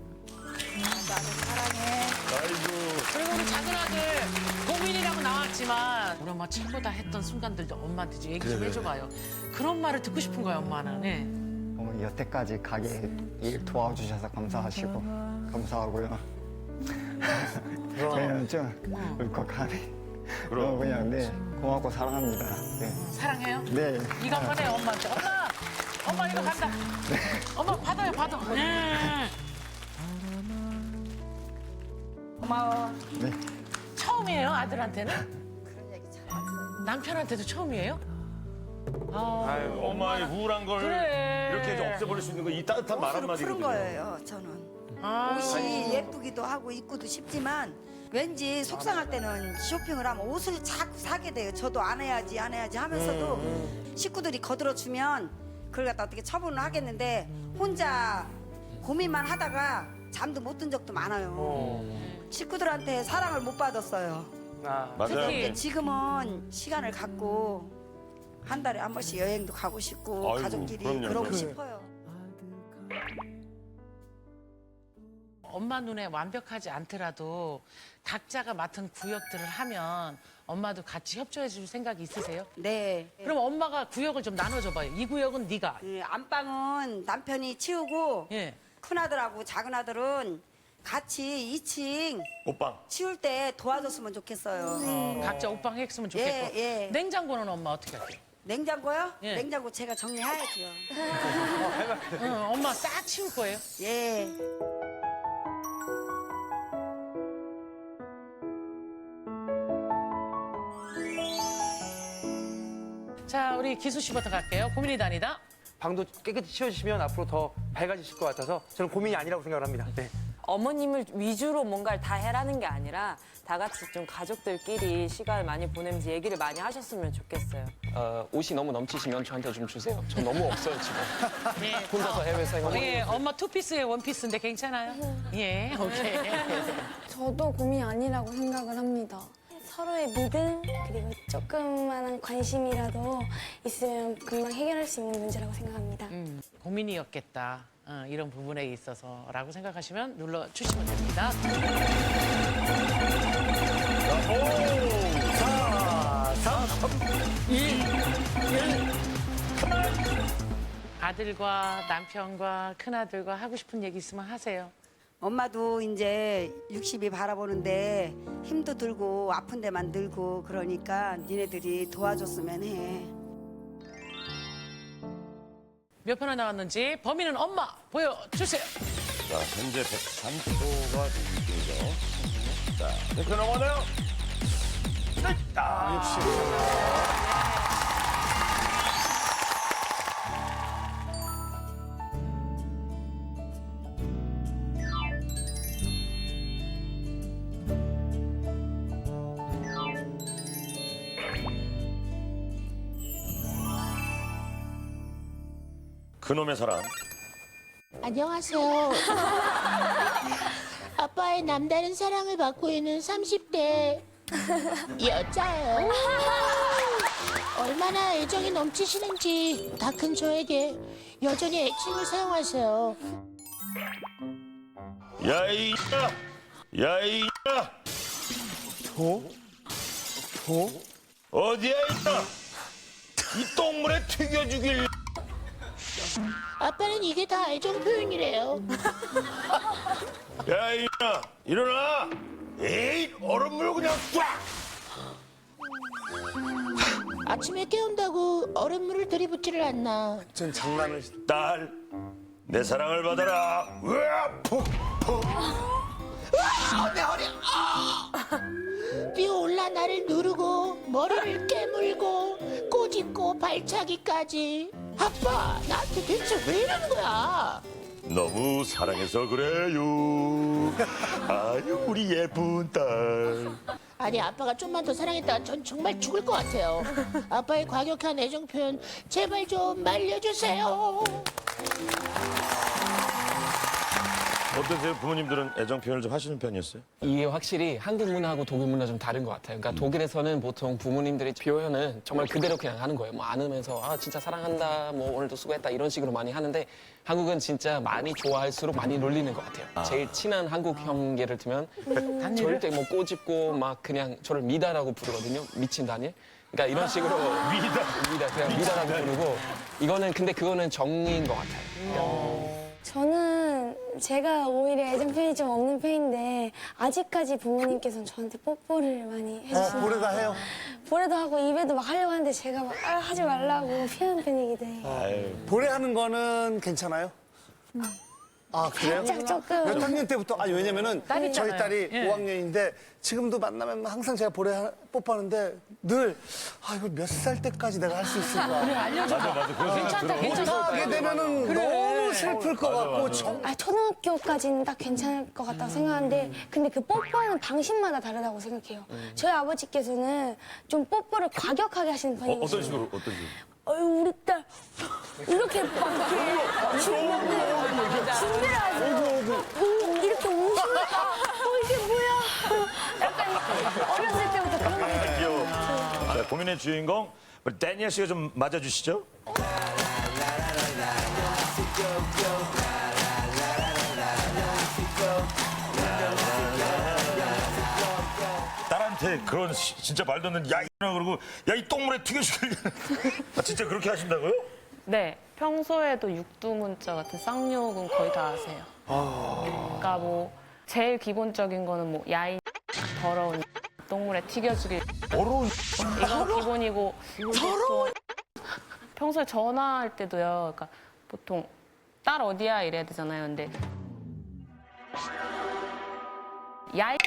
그리고 우리 작은 아들 고민이라고 나왔지만 우리 엄마 최고다 했던 순간들도 엄마한테 좀 얘기 좀 해줘봐요. 그런 말을 듣고 싶은 거예요, 엄마는. 네. 여태까지 가게 일 도와주셔서 감사하시고 감사하고요. 그냥 좀 울컥하네. 그럼 그냥 네 고맙고 사랑합니다. 네. 사랑해요? 네. 이거 한번 해요, 엄마한테. 엄마 이거 간다. 엄마 받아요, 받아. 고마워. 네. 처음이에요, 아들한테는? 남편한테도 처음이에요? 아유, 엄마의 우울한 걸 그래. 이렇게 좀 없애버릴 수 있는 거 이 따뜻한 말 옷으로 푸는 한마디거든요. 거예요, 저는. 아. 옷이 예쁘기도 하고 입고도 쉽지만 왠지 속상할 때는 쇼핑을 하면 옷을 자꾸 사게 돼요. 저도 안 해야지 하면서도 식구들이 거들어주면 그걸 갖다 어떻게 처분을 하겠는데 혼자 고민만 하다가 잠도 못 든 적도 많아요. 식구들한테 사랑을 못 받았어요. 맞아요. 근데 지금은 시간을 갖고 한 달에 한 번씩 여행도 가고 싶고 아이고, 가족끼리 그럼요. 그러고 그래. 싶어요. 엄마 눈에 완벽하지 않더라도 각자가 맡은 구역들을 하면 엄마도 같이 협조해 줄 생각이 있으세요? 네. 그럼 엄마가 구역을 좀 나눠줘 봐요. 이 구역은 네가. 안방은 남편이 치우고 예. 큰아들하고 작은아들은 같이 2층 옷방. 치울 때 도와줬으면 좋겠어요. 각자 옷방 했으면 좋겠고. 예. 냉장고는 엄마 어떻게 할게요? 냉장고요? 예. 냉장고 제가 정리해야죠. 엄마 싹 치울 거예요? 예. 자, 우리 기수 씨부터 갈게요. 고민이 다니다. 방도 깨끗이 치워주시면 앞으로 더 밝아지실 것 같아서 저는 고민이 아니라고 생각을 합니다. 네. 어머님을 위주로 뭔가를 다 해라는 게 아니라 다 같이 좀 가족들끼리 시간을 많이 보내면서 얘기를 많이 하셨으면 좋겠어요. 옷이 너무 넘치시면 저한테 좀 주세요. 저 너무 없어요, 지금. 예. 혼자서 해외 생활. 예, 엄마 투피스에 원피스인데 괜찮아요? 예, 오케이. 저도 고민이 아니라고 생각을 합니다. 서로의 믿음 그리고 조그만한 관심이라도 있으면 금방 해결할 수 있는 문제라고 생각합니다. 고민이었겠다. 이런 부분에 있어서라고 생각하시면 눌러주시면 됩니다. 5, 4, 3, 2, 1. 아들과 남편과 큰아들과 하고 싶은 얘기 있으면 하세요. 엄마도 이제 60이 바라보는데 힘도 들고 아픈 데만 들고 그러니까 니네들이 도와줬으면 해. 몇 표나 나왔는지 범인은 엄마 보여주세요. 자, 현재 103표가 되죠. 자, 100표 넘어가네요. 됐다. 그놈의 사랑. 안녕하세요. 아빠의 남다른 사랑을 받고 있는 30대 여자예요. 얼마나 애정이 넘치시는지 다 큰 저에게 여전히 애칭을 사용하세요. 야, 이야! 야, 이야! 어디야, 이야! 이 똥물에 튀겨 죽일. 아빠는 이게 다 애정 표현이래요. 야, 이야! 일어나! 에이, 얼음물 그냥 쫙! 아침에 깨운다고 얼음물을 들이붓지를 않나. 전 장난을. 딸, 내 사랑을 받아라. 으아, 푹, 푹. 내 허리. 뛰어올라 나를 누르고 머리를 깨물고 꼬집고 발차기까지. 아빠 나한테 대체 왜 이러는 거야? 너무 사랑해서 그래요. 아유 우리 예쁜 딸. 아니 아빠가 좀만 더 사랑했다가 전 정말 죽을 것 같아요. 아빠의 과격한 애정 표현 제발 좀 말려주세요. 어떠세요? 부모님들은 애정 표현을 좀 하시는 편이었어요? 이게 확실히 한국 문화하고 독일 문화 좀 다른 것 같아요. 그러니까 독일에서는 보통 부모님들이 표현은 정말 그대로 그냥 하는 거예요. 뭐 안으면서 아 진짜 사랑한다, 뭐 오늘도 수고했다 이런 식으로 많이 하는데 한국은 진짜 많이 좋아할수록 많이 놀리는 것 같아요. 제일 친한 한국 형 예를 들면 절대 뭐 꼬집고 막 그냥 저를 미다라고 부르거든요. 미친 다니엘. 그러니까 이런 식으로 미다 그냥 미다라고 부르고 이거는 근데 그거는 정인 것 같아요. 저는 제가 오히려 애정 표현이 좀 없는 편인데 아직까지 부모님께서는 저한테 뽀뽀를 많이 해주시는 볼에다 해요? 볼에도 하고 입에도 막 하려고 하는데 제가 막 하지 말라고 피하는 편이기도 해요. 볼에 하는 거는 괜찮아요? 아 그래요? 살짝 조금. 몇 학년 때부터? 아니 왜냐면은 딸이 저희 있잖아요. 딸이 예. 5학년인데 지금도 만나면 항상 제가 볼에 뽀뽀하는데 늘 이거 몇 살 때까지 내가 할 수 있을까? 그래, 알려줘. 맞아. 괜찮다. 하게 되면은 너무 슬플 것 같고 초등학교까지는 딱 괜찮을 것 같다고 생각하는데 근데 그 뽀뽀하는 방식마다 다르다고 생각해요. 저희 아버지께서는 좀 뽀뽀를 과격하게 하시는 편이에요. 어떤 식으로 어떤 식으로? 어유 우리 딸 이렇게 막 이렇게 준비를 하세요. 이렇게 웃으면 이게 뭐야? 약간 어렸을 때부터 그런 게 있어요. 귀여워. 자, 고민의 주인공 우리 다니엘 씨가 좀 맞아주시죠. 딸한테 그런 진짜 말도 안 되는 야 이나 그러고 야 이 똥물에 튀겨주길 진짜 그렇게 하신다고요? 네, 평소에도 육두문자 같은 쌍욕은 거의 다 하세요. 그러니까 뭐 제일 기본적인 거는 뭐 야인, 더러운, 똥물에 튀겨주길. 더러운. 이건 기본이고. 더러운. 평소에 전화할 때도요. 그러니까 보통 딸 어디야 이래야 되잖아요. 근데 야인.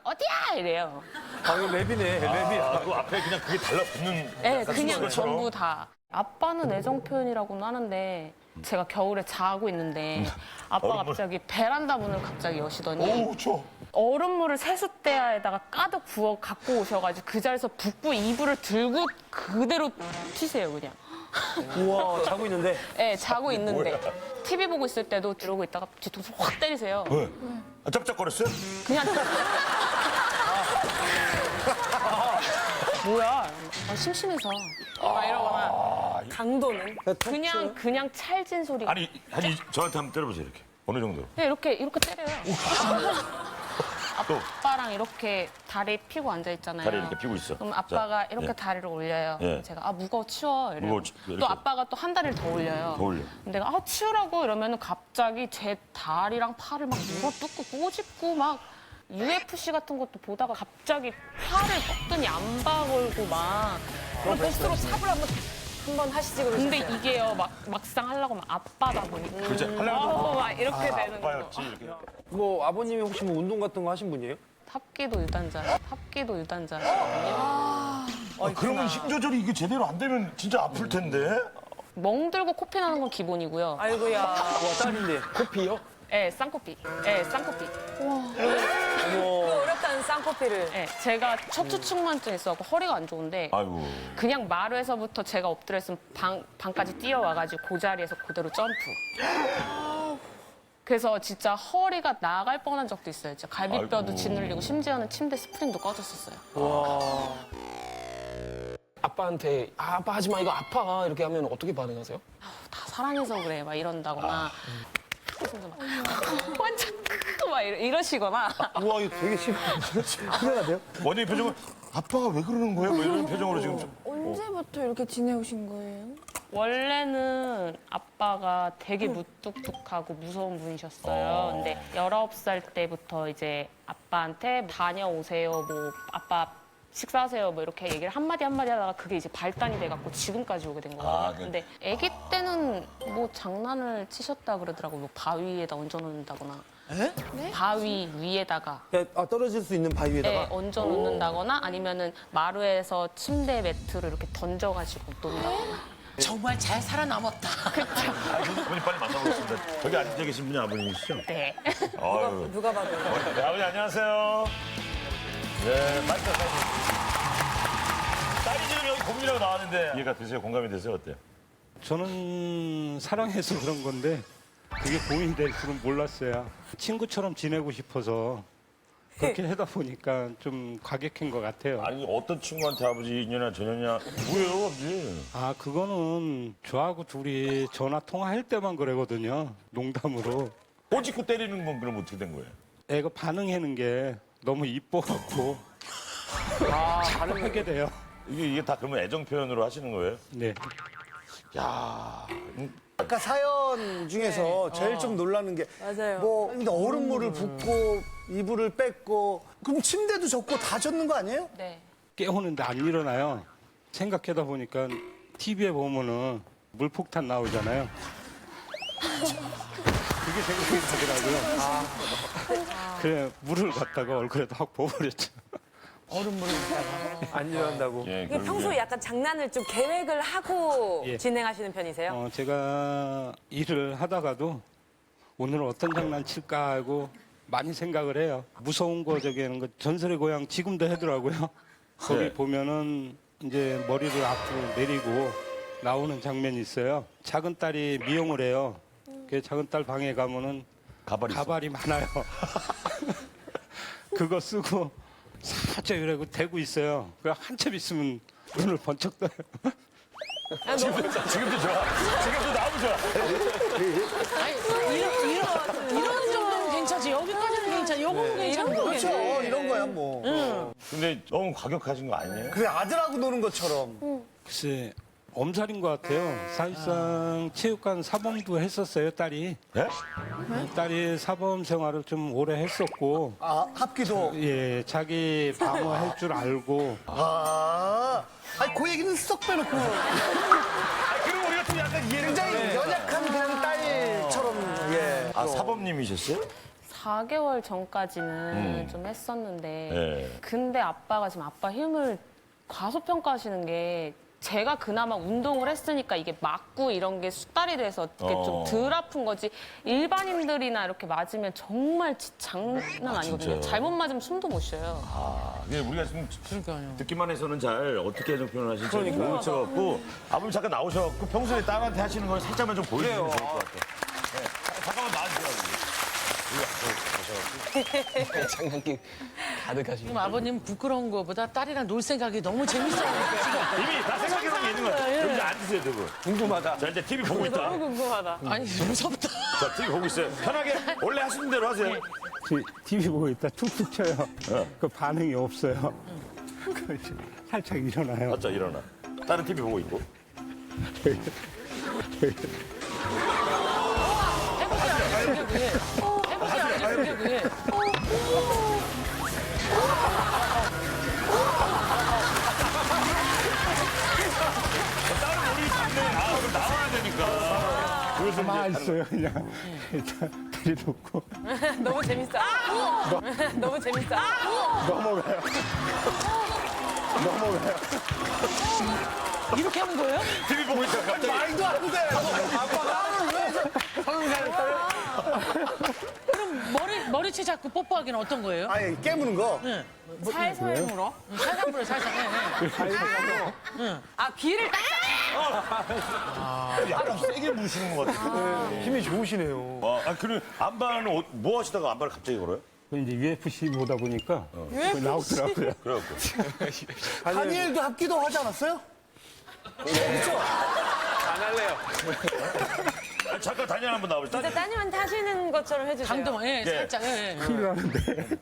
어디야 이래요. 아 이거 랩이네 랩이야. 그 앞에 그냥 그게 달라붙는. 네, 그냥 전부 다. 아빠는 애정 표현이라고는 하는데 제가 겨울에 자고 있는데 아빠가 얼음물. 갑자기 베란다 문을 갑자기 여시더니 오우 추워. 얼음물을 세숫대야에다가 가득 부어 갖고 오셔가지고 그 자리에서 붓고 이불을 들고 그대로 튀세요 그냥. 우와 자고 있는데. 네, 자고 있는데 뭐야? TV 보고 있을 때도 이러고 있다가 뒤통수 확 때리세요. 왜? 아, 짭짭거렸어요? 그냥 뭐야 심심해서 막 이러거나 강도는 그냥 찰진 소리. 아니 저한테 한번 때려보세요 이렇게. 어느 정도? 네, 이렇게 때려요. 또. 아빠랑 이렇게 다리 펴고 앉아 있잖아요. 다리 이렇게 펴고 있어. 그럼 아빠가 자, 이렇게 예. 다리를 올려요. 예. 제가 무거워 치워 이래요. 이렇게. 또 아빠가 또 한 다리를 더 올려요. 더 올려. 내가 치우라고 이러면 갑자기 제 다리랑 팔을 막 물어뜯고 꼬집고 막 UFC 같은 것도 보다가 갑자기 팔을 뻗더니 안바 걸고 막 그럼 스스로 삽을 한번 하시지 그러셨어요. 근데 이게요 막상 하려고 하면 아빠다 보니까 그렇지. 하려고 막 이렇게 되는 거. 아빠였지 이렇게. 뭐 아버님이 혹시 뭐 운동 같은 거 하신 분이에요? 탑기도 유단자. 그러면 힘 조절이 이게 제대로 안 되면 진짜 아플 텐데. 멍들고 코피 나는 건 기본이고요. 아이고야. 와 딸인데 코피요? 네, 쌍코피. 그 어렵다는 쌍코피를. 네, 제가 척추측만증 있어갖고 허리가 안 좋은데 아이고. 그냥 마루에서부터 제가 엎드려 있으면 방까지 뛰어와가지고 그 자리에서 그대로 점프. 그래서 진짜 허리가 나갈 뻔한 적도 있어요. 진짜 갈비뼈도 아이고. 짓눌리고 심지어는 침대 스프링도 꺼졌었어요. 와. 아빠한테 아빠 하지 마 이거 아파 이렇게 하면 어떻게 반응하세요? 다 사랑해서 그래 막 이런다거나 완전 막 이러시거나. 우와 이거 되게 심각한데요? 원희 표정은 아빠가 왜 그러는 거예요? 뭐 이런 표정으로 지금. 언제부터 이렇게 지내오신 거예요? 원래는 아빠가 되게 무뚝뚝하고 무서운 분이셨어요. 근데 19살 때부터 이제 아빠한테 다녀오세요. 뭐 아빠 식사하세요 뭐 이렇게 얘기를 한마디 하다가 그게 이제 발단이 돼갖고 지금까지 오게 된 거거든요. 아, 근데 아기 때는 뭐 장난을 치셨다 그러더라고요. 뭐 바위에다 얹어놓는다거나. 네? 바위 위에다가 떨어질 수 있는 바위 위에다가? 네, 얹어 놓는다거나 아니면은 마루에서 침대 매트를 이렇게 던져가지고 논다거나. 정말 잘 살아남았다. 분이 빨리 만나보겠습니다. 저기 앉아 계신 분이 아버님이시죠? 네. 아유. 누가 봐도. 네, 아버님 안녕하세요. 네, 마이크 딸이 지금 여기 봄이라고 나왔는데 이해가 되세요? 공감이 되세요? 어때요? 저는 사랑해서 그런 건데 그게 고민이 될 줄은 몰랐어요. 친구처럼 지내고 싶어서 그렇게 하다 보니까 좀 과격한 것 같아요. 아니 어떤 친구한테 아버지 인연이나 전혀냐 뭐예요 아버지? 아 그거는 저하고 둘이 전화 통화할 때만 그러거든요. 농담으로. 꼬집고 때리는 건 그럼 어떻게 된 거예요? 애가 반응하는 게 너무 이뻐갖고 자꾸 하게 돼요. 이게 다 그러면 애정 표현으로 하시는 거예요? 네. 야. 아까 사연 중에서 네. 제일 좀 놀라는 게 맞아요. 뭐 근데 얼음물을 붓고 이불을 뺐고 그럼 침대도 젖고 다 젖는 거 아니에요? 네. 깨우는데 안 일어나요. 생각하다 보니까 TV에 보면은 물폭탄 나오잖아요. 그게 생각이 나더라고요. 그래 물을 갖다가 얼굴에다 확 부어버렸죠. 얼음물을 갖다가. 안 일어난다고. 예, 이게 평소에 약간 장난을 좀 계획을 하고 예. 진행하시는 편이세요? 제가 일을 하다가도 오늘 어떤 장난 칠까 하고 많이 생각을 해요. 무서운 거 저기 하는 거 전설의 고향 지금도 하더라고요. 거기 네. 보면은 이제 머리를 앞으로 내리고 나오는 장면이 있어요. 작은 딸이 미용을 해요. 그 작은 딸 방에 가면은 가발이 많아요. 그거 쓰고 살짝 이러고 대고 있어요. 그냥 한참 있으면 눈을 번쩍 떠요. 지금도 좋아. 지금도 너무 좋아. 아니, 이런 정도는 괜찮지. 여기까지는 괜찮아. 요거는 괜찮은 거 그렇죠. 이런 거야 뭐. 근데 너무 과격하신 거 아니에요? 그래 아들하고 노는 것처럼. 글쎄 엄살인 것 같아요. 사실상 체육관 사범도 했었어요, 딸이. 네? 딸이 사범 생활을 좀 오래 했었고. 아, 합기도? 예, 자기 방어할 줄 알고. 아니, 그 얘기는 쏙 빼놓고. 그럼 우리가 좀 약간 이해를 굉장히 연약한 그냥 딸처럼, 예. 아, 사범님이셨어요? 4개월 전까지는 좀 했었는데 네. 근데 아빠가 지금 아빠 힘을 과소평가하시는 게 제가 그나마 운동을 했으니까 이게 맞고 이런 게 숙달이 돼서 이렇게 좀 덜 아픈 거지 일반인들이나 이렇게 맞으면 정말 장난 아니거든요. 진짜요? 잘못 맞으면 숨도 못 쉬어요. 아, 이게 우리가 지금 듣기만 해서는 잘 어떻게 애정 표현을 하실지 잘 모르겠어갖고 아버님 잠깐 나오셔갖고 평소에 딸한테 하시는 걸 살짝만 좀 보여주시면 좋을 것 같아요. 네, 잠깐만 나와주세요. 장난기 가득하시고. 지금 아버님 부끄러운 거보다 딸이랑 놀 생각이 너무 재밌어요. 이미 다 생각해놓은 게 있는 거야. 여기 앉으세요, 두 분. 궁금하다. 자, 이제 TV 보고 있다. 너무 궁금하다. 아니, 무섭다. 자, TV 보고 있어요. 편하게 원래 하시는 대로 하세요. TV 보고 있다 툭툭 쳐요. 그 반응이 없어요. 그 살짝 일어나요. 맞죠, 일어나. 다른 TV 보고 있고. 다른 우리 잡네. 아, 그럼 나와야 되니까. 그래서 가만 있어요, 그냥. 일단 들이놓고. 너무 재밌어. 너무 재밌어. 넘어가요. 넘어가요. 이렇게 하는 거예요? TV 보고 있다, 갑자기. 말도 안 돼. 아빠가 그럼 머리채 잡고 뽀뽀하기는 어떤 거예요? 아니, 깨무는 거. 네. 살살 물어? 살살 물어, 살살. 네. 아, 귀를 딱. 약간 세게 무시는 것 같아요. 힘이 좋으시네요. 아, 그럼 안바는 뭐 하시다가 안바를 갑자기 걸어요? 이제 UFC 보다 보니까 나오더라고요. 그래갖고. 다니엘도 합기도 하지 않았어요? 그렇죠? 안 할래요. 잠깐 다니엘 한번 나와보시죠. 진짜 따님한테 하시는 것처럼 해주세요. 강동, 예, 예. 살짝, 예. 큰일 나는데.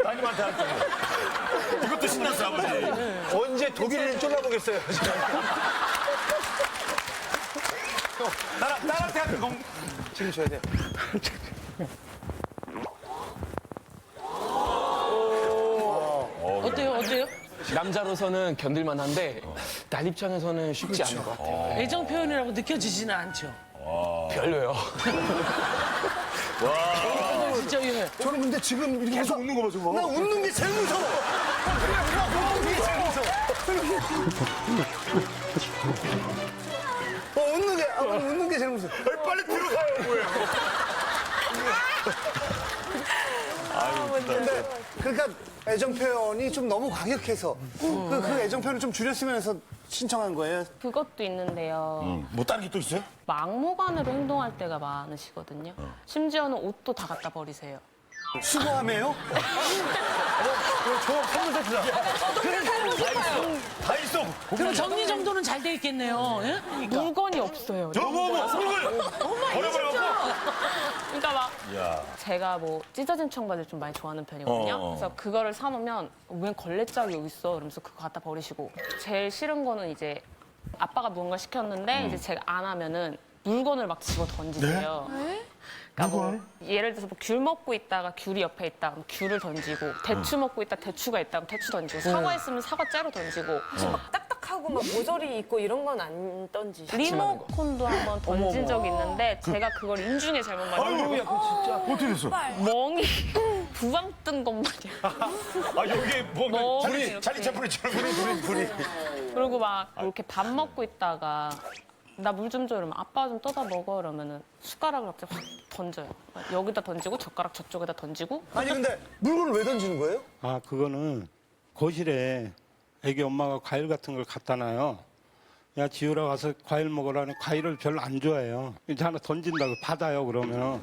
따님한테 할 때. 이것도 신났어, 아버지. 언제 독일을 쫄라보겠어요. 딸한테 하는 거. 지금 줘야 돼요. 어때요, 어때요? 남자로서는 견딜만한데 딸 입장에서는 쉽지 않을 것 같아요. 애정 표현이라고 느껴지지는 않죠. 별로요. 진짜 예. 저는 근데 지금 이렇게 계속 웃는 거 봐, 저거. 나 웃는 게 제일 무서워. 나 웃는 게 제일 무서워. 웃는 게 제일 무서워. 빨리 들어가요, 뭐예요? 근데 그러니까 애정 표현이 좀 너무 과격해서 그 애정 표현을 좀 줄였으면 해서 신청한 거예요. 그것도 있는데요. 뭐 다른 게 또 있어요? 막무가내로 행동할 때가 많으시거든요. 심지어는 옷도 다 갖다 버리세요. 수고하며요? 저 선물 세트다. 다 있어. 그럼 정리정돈은 잘 돼 있겠네요. 예? 물건이 없어요. 물건 버려버려. 그러니까 막 야. 제가 뭐 찢어진 청바지를 좀 많이 좋아하는 편이거든요. 그래서 그거를 사놓으면 웬 걸레짝이 여기 있어. 그러면서 그거 갖다 버리시고. 제일 싫은 거는 이제 아빠가 무언가 시켰는데 이제 제가 안 하면은 물건을 막 집어 던지세요. 그러니까 뭐 예를 들어서 뭐 귤 먹고 있다가 귤이 옆에 있다 그럼 귤을 던지고 대추 먹고 있다 대추가 있다 그럼 대추 던지고 사과 있으면 사과 째로 던지고 막 딱딱하고 막 모서리 있고 이런 건 안 던지시죠? 리모컨도 한번 던진 적이 있는데 제가 그걸 인중에 잘못 맞았는데 어떻게 됐어? 멍이 부방 뜬 것 마냥 아, 여기에 뭐, 멍이 찰리 채플린처럼 불이. 그리고 막 이렇게 밥 먹고 있다가 나 물 좀 줘 이러면 아빠 좀 떠다 먹어 이러면은 숟가락을 갑자기 확 던져요. 여기다 던지고 젓가락 저쪽에다 던지고. 아니 근데 물건을 왜 던지는 거예요? 아, 그거는 거실에 애기 엄마가 과일 같은 걸 갖다 놔요. 야, 지우라 가서 과일 먹으라는 과일을 별로 안 좋아해요. 이제 하나 던진다고 받아요, 그러면.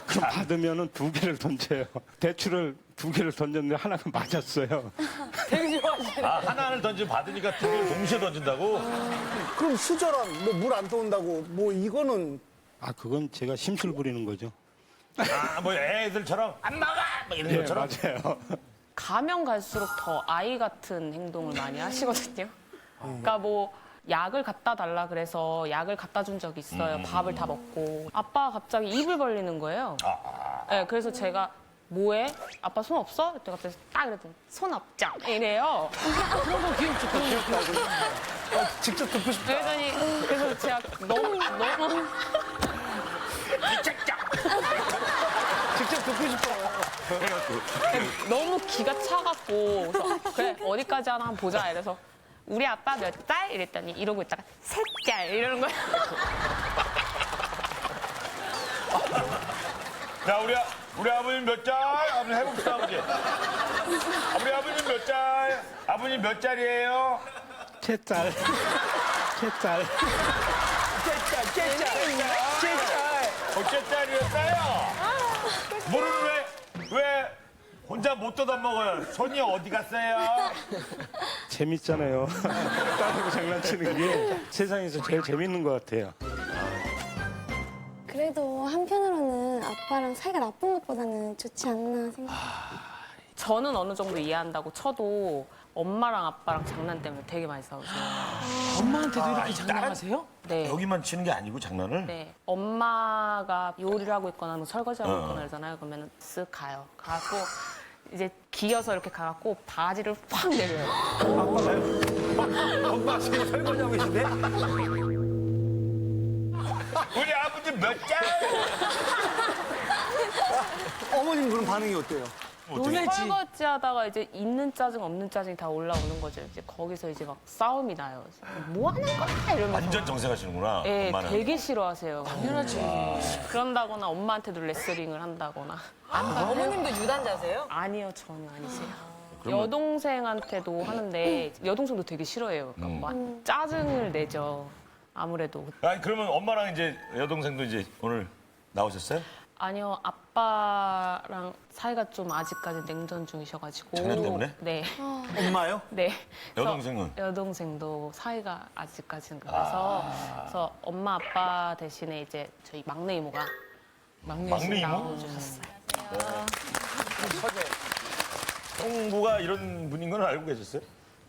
그럼 받으면은 2개를 던져요. 대추를 2개를 던졌는데 하나가 맞았어요. 되게 좋아하시네. 아, 하나를 받으니까 2개를 동시에 던진다고? 그럼 수저랑 뭐 물 안 떠온다고 뭐 이거는 아, 그건 제가 심술 부리는 거죠. 아, 뭐 애들처럼 안 나가! 막 이런 네, 것처럼? 맞아요. 가면 갈수록 더 아이 같은 행동을 많이 하시거든요. 그러니까 뭐 약을 갖다 달라 그래서 약을 갖다 준 적이 있어요. 밥을 다 먹고. 아빠가 갑자기 입을 벌리는 거예요. 네, 그래서 제가 뭐해? 아빠 손 없어? 그때 갑자기 딱 이랬더니 손 없죠? 이래요. 그런 거 귀엽죠. 직접 듣고 싶다. 그래서 제가 너무 직접 듣고 싶어요. 너무 기가 차갖고 그래서 그래 어디까지 하나 한번 보자 이래서 우리 아빠 몇 살? 이랬더니 이러고 있다가 3살 이러는 거야. 자, 우리 아버님 몇 살? 한번 해봅시다, 아버지. 우리 아버님 몇 살? 아버님 몇 살이에요? 3살. 3살. 어째짜리였어요? 물은 왜 혼자 못 떠다 먹어요? 손이 어디 갔어요? 재밌잖아요. 딸하고 장난치는 게 세상에서 제일 재밌는 것 같아요. 그래도 한편으로는 아빠랑 사이가 나쁜 것보다는 좋지 않나 생각. 저는 어느 정도 이해한다고 쳐도 엄마랑 아빠랑 장난 때문에 되게 많이 싸우세요. 엄마한테도 이렇게 장난하세요? 네. 여기만 치는 게 아니고 장난을? 네. 엄마가 요리를 하고 있거나 뭐 설거지하고 있거나 그러잖아요. 그러면 쓱 가요. 가고 이제 기어서 이렇게 가갖고 바지를 확 내려요. 엄마 지금 설거지하고 계신데? 우리 아버지 몇 살? 어머님 그럼 반응이 어때요? 설거지 하다가 이제 있는 짜증 없는 짜증이 다 올라오는 거죠. 이제 거기서 이제 막 싸움이 나요. 뭐 하는 거야? 이러면서. 완전 정색하시는구나. 네, 엄마는. 되게 싫어하세요. 당연하지. 그런다거나 엄마한테도 레슬링을 한다거나. 어머님도 유단자세요? 아니요, 전혀 아니세요. 그러면- 여동생한테도 하는데 여동생도 되게 싫어해요. 그러니까 막 짜증을 내죠. 아무래도. 아니, 그러면 엄마랑 이제 여동생도 이제 오늘 나오셨어요? 아니요, 아빠랑 사이가 좀 아직까지 냉전 중이셔가지고. 장난 때문에? 네. 엄마요? 네. 그래서 여동생은? 여동생도 사이가 아직까지는 그래서 엄마 아빠 대신에 이제 저희 막내 이모가 막내 이모? 나와주셨어요. 형부가 이런 분인 건 알고 계셨어요?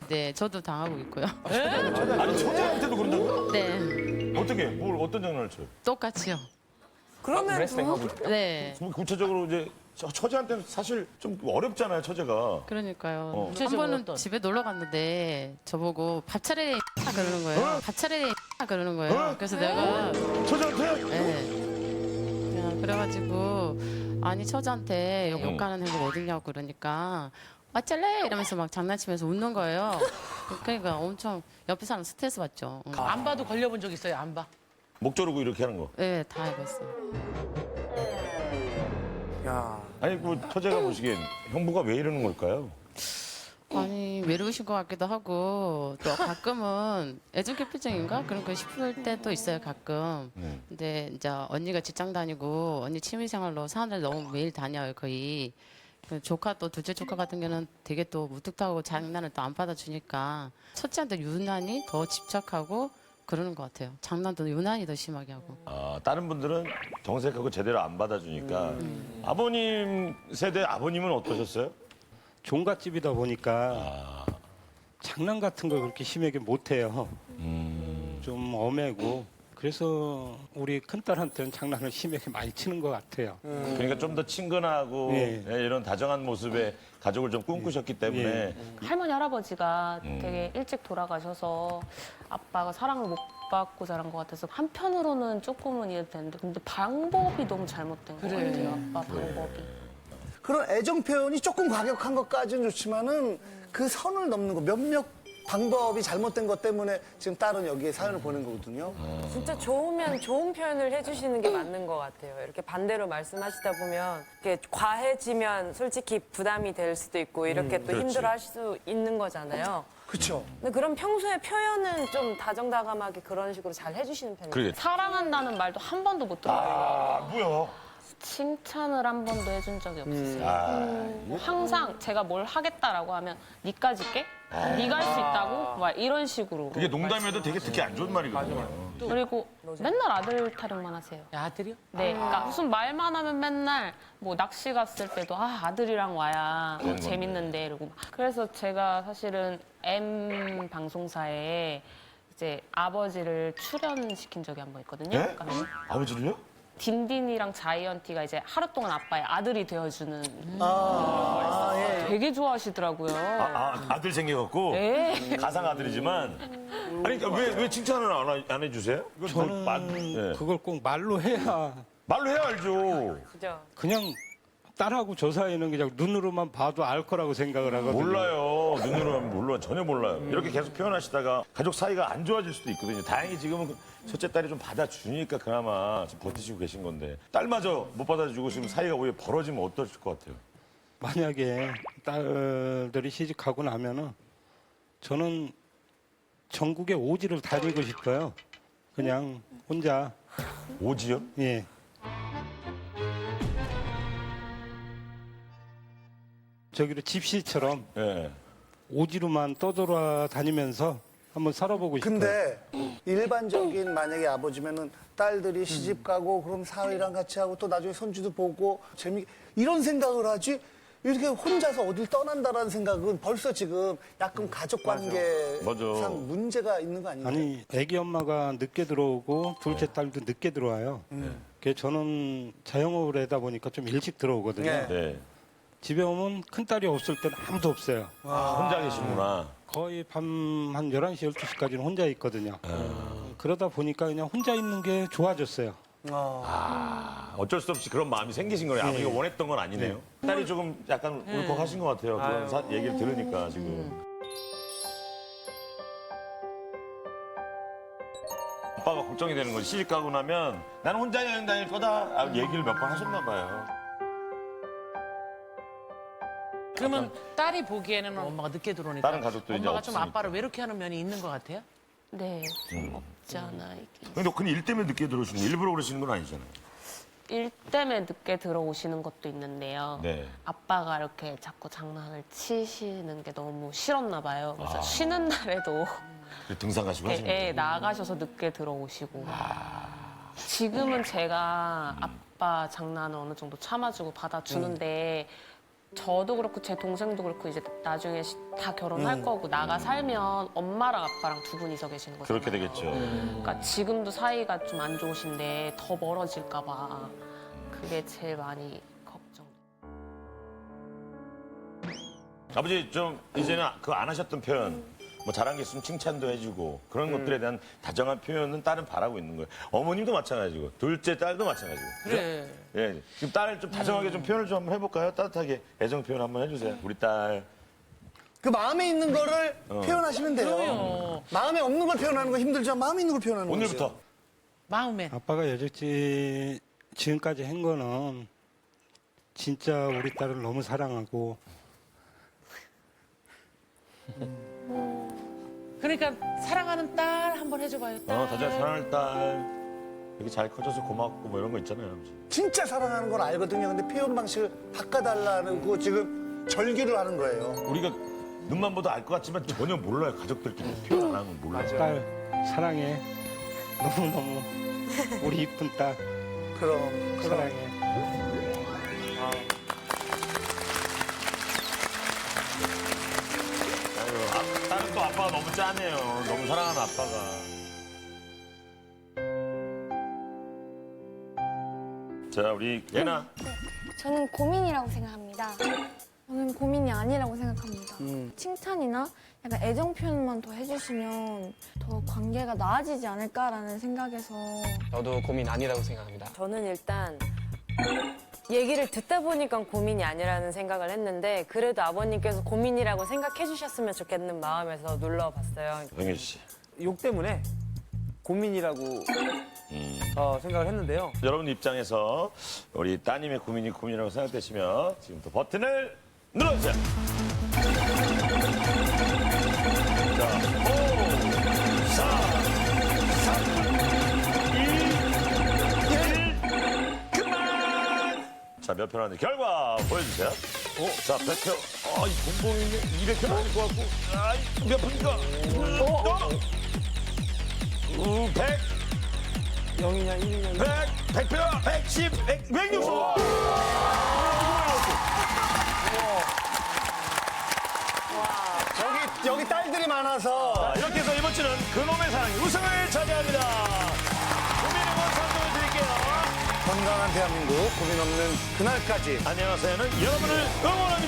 네, 저도 당하고 있고요. 아니, 처제한테도 그런다고요? 네, 어떤 장난을 쳐요? 똑같이요. 그러면 네. 그럼 구체적으로 이제 처제한테는 사실 좀 어렵잖아요, 처제가. 그러니까요. 어. 한 번은 집에 놀러 갔는데 저보고 밥 차례 그러는 거예요. 밥 차례 그러는 거예요. 그래서 내가 처제한테? 네. 그래가지고 아니 처제한테 욕하는 행복 어딨냐고 그러니까 어쩔래? 이러면서 막 장난치면서 웃는 거예요. 그러니까 엄청 옆에 사람 스트레스 받죠. 안 봐도 걸려본 적 있어요, 안 봐. 목 조르고 이렇게 하는 거. 네, 다 해봤어요. 아니, 그 처제가 보시기엔 형부가 왜 이러는 걸까요? 아니 외로우신 것 같기도 하고 또 가끔은 애정결핍증인가 그런 거 싶을 때도 있어요 가끔. 근데 이제 언니가 직장 다니고 언니 취미생활로 산을 너무 매일 다녀요 거의. 그 조카 또 둘째 조카 같은 경우는 되게 또 무뚝뚝하고 장난을 또 안 받아주니까 첫째한테 유난히 더 집착하고 그러는 것 같아요. 장난도 유난히 더 심하게 하고. 아, 다른 분들은 정색하고 제대로 안 받아주니까. 아버님 세대 아버님은 어떠셨어요? 종갓집이다 보니까 장난 같은 걸 그렇게 심하게 못해요. 좀 엄해고. 그래서 우리 큰딸한테는 장난을 심하게 많이 치는 것 같아요. 그러니까 좀 더 친근하고 예. 예, 이런 다정한 모습의 가족을 좀 꿈꾸셨기 때문에 할머니 할아버지가 되게 일찍 돌아가셔서 아빠가 사랑을 못 받고 자란 것 같아서 한편으로는 조금은 이해되는데 근데 방법이 너무 잘못된 것 같아요. 아빠 방법이. 그런 애정 표현이 조금 과격한 것까지는 좋지만은 그 선을 넘는 거 몇몇 방법이 잘못된 것 때문에 지금 딸은 여기에 사연을 보낸 거거든요. 진짜 좋으면 좋은 표현을 해주시는 게 맞는 것 같아요. 이렇게 반대로 말씀하시다 보면 이렇게 과해지면 솔직히 부담이 될 수도 있고 이렇게 또 그렇지. 힘들어할 수 있는 거잖아요. 그렇죠. 근데 그럼 평소에 표현은 좀 다정다감하게 그런 식으로 잘 해주시는 편이에요? 사랑한다는 말도 한 번도 못 들어요. 아, 뭐야? 칭찬을 한 번도 해준 적이 없으세요. 아, 항상 제가 뭘 하겠다라고 하면 니까지 깨? 네가 할 수 있다고? 막 이런 식으로. 그게 농담이어도 되게 듣기 안 좋은 말이거든요. 그리고 맨날 아들 타령만 하세요. 아들이요? 네, 그러니까 무슨 말만 하면 맨날 뭐 낚시 갔을 때도 아들이랑 와야 그런 건데. 재밌는데 이러고 막. 그래서 제가 사실은 M 방송사에 이제 아버지를 출연시킨 적이 한 번 있거든요. 네? 그러니까 아버지를요? 딘딘이랑 자이언티가 이제 하루 동안 아빠의 아들이 되어주는 예. 되게 좋아하시더라고요. 아들 생겨갖고 네. 가상 아들이지만 아니 그러니까 왜 칭찬을 안 해주세요? 저는 그걸 꼭 말로 해야 말로 해야 알죠. 그죠. 그냥 딸하고 저 사이는 그냥 눈으로만 봐도 알 거라고 생각을 하거든요. 몰라요. 눈으로 하면 몰라. 전혀 몰라요. 이렇게 계속 표현하시다가 가족 사이가 안 좋아질 수도 있거든요. 다행히 지금은 그 첫째 딸이 좀 받아주니까 그나마 지금 버티시고 계신 건데 딸마저 못 받아주고 지금 사이가 오히려 벌어지면 어떠실 것 같아요? 만약에 딸들이 시집가고 나면은 저는 전국에 오지를 다니고 싶어요. 그냥 혼자. 오지요? 예. 저기로 집시처럼 오지로만 떠돌아다니면서 한번 살아보고 싶어요. 근데 일반적인 만약에 아버지면은 딸들이 시집 가고 그럼 사위랑 같이 하고 또 나중에 손주도 보고 이런 생각을 하지 이렇게 혼자서 어딜 떠난다라는 생각은 벌써 지금 약간 가족 관계상 문제가 있는 거 아니에요? 아니 애기 엄마가 늦게 들어오고 둘째 딸도 늦게 들어와요. 그래서 저는 자영업을 하다 보니까 좀 일찍 들어오거든요. 네. 집에 오면 큰딸이 없을 때는 아무도 없어요. 혼자 계시구나. 거의 밤 한 11시, 12시까지는 혼자 있거든요. 그러다 보니까 그냥 혼자 있는 게 좋아졌어요. 어쩔 수 없이 그런 마음이 생기신 거네요. 아버지가 원했던 건 아니네요. 딸이 조금 약간 울컥하신 것 같아요. 그런 얘기를 들으니까 지금. 아빠가 걱정이 되는 거지. 시집 가고 나면 나는 혼자 여행 다닐 거다. 얘기를 몇 번 하셨나 봐요. 그러면 딸이 보기에는 엄마가 늦게 들어오니까 다른 가족도 이제 엄마가 좀 없으니까. 아빠를 외롭게 하는 면이 있는 것 같아요? 네, 좀 없지 않아 있긴. 근데 일 때문에 늦게 들어오시는 거 일부러 그러시는 건 아니잖아요. 일 때문에 늦게 들어오시는 것도 있는데요. 네. 아빠가 이렇게 자꾸 장난을 치시는 게 너무 싫었나 봐요. 그래서 쉬는 날에도 등산 가시고 하시는 거예요? 나가셔서 늦게 들어오시고. 지금은 제가 아빠 장난을 어느 정도 참아주고 받아주는데 저도 그렇고 제 동생도 그렇고 이제 나중에 다 결혼할 거고 나가 살면 엄마랑 아빠랑 두 분이서 계시는 거잖아요. 그렇게 되겠죠. 그러니까 지금도 사이가 좀 안 좋으신데 더 멀어질까 봐 그게 제일 많이 걱정. 아버지 좀 이제는 그거 안 하셨던 표현, 뭐 잘한 게 있으면 칭찬도 해주고 그런 것들에 대한 다정한 표현은 딸은 바라고 있는 거예요. 어머님도 마찬가지고 둘째 딸도 마찬가지고. 그래. 예, 지금 딸 좀 다정하게 좀 표현을 좀 한번 해볼까요? 따뜻하게 애정 표현 한번 해주세요. 우리 딸. 그 마음에 있는 거를 표현하시면 돼요. 그럼요. 마음에 없는 걸 표현하는 거 힘들지만 마음에 있는 걸 표현하는 거죠. 오늘부터. 마음에. 아빠가 여적지 지금까지 한 거는 진짜 우리 딸을 너무 사랑하고 그러니까 사랑하는 딸 한번 해줘봐요. 딸. 다정한 사랑할 딸. 이렇게 잘 커져서 고맙고 뭐 이런 거 있잖아요. 아버지. 진짜 사랑하는 걸 알거든요. 근데 표현 방식을 바꿔달라는 거 지금 절규를 하는 거예요. 우리가 눈만 봐도 알 것 같지만 전혀 몰라요. 가족들끼리 표현 안 하는 건 몰라요. 딸 사랑해. 너무너무 우리 이쁜 딸 그럼 사랑해. 아유, 딸은 또 아빠가 너무 짠해요. 너무 사랑하는 아빠가. 자, 우리 예나. 저는 고민이라고 생각합니다. 저는 고민이 아니라고 생각합니다. 칭찬이나 약간 애정 표현만 더 해주시면 더 관계가 나아지지 않을까라는 생각에서 저도 고민 아니라고 생각합니다. 저는 일단 얘기를 듣다 보니까 고민이 아니라는 생각을 했는데 그래도 아버님께서 고민이라고 생각해 주셨으면 좋겠는 마음에서 눌러봤어요. 영애 씨. 욕 때문에 고민이라고 생각을 했는데요. 여러분 입장에서 우리 따님의 고민이 고민이라고 생각되시면 지금부터 버튼을 눌러주세요. 자, 5, 4, 3, 2, 1, 그만! 자, 몇 표 나왔는지 결과 보여주세요. 자, 100표. 이 공공이 200표 아닐 것 같고. 몇 표입니까? 100. 0이냐 1이냐 100, 100표, 110, 160. 여기 딸들이 많아서. 자, 이렇게 해서 이번 주는 그놈의 사랑이 우승을 차지합니다. 고민 응원 선물을 드릴게요. 건강한 대한민국 고민 없는 그날까지. 안녕하세요는 여러분을 응원합니다.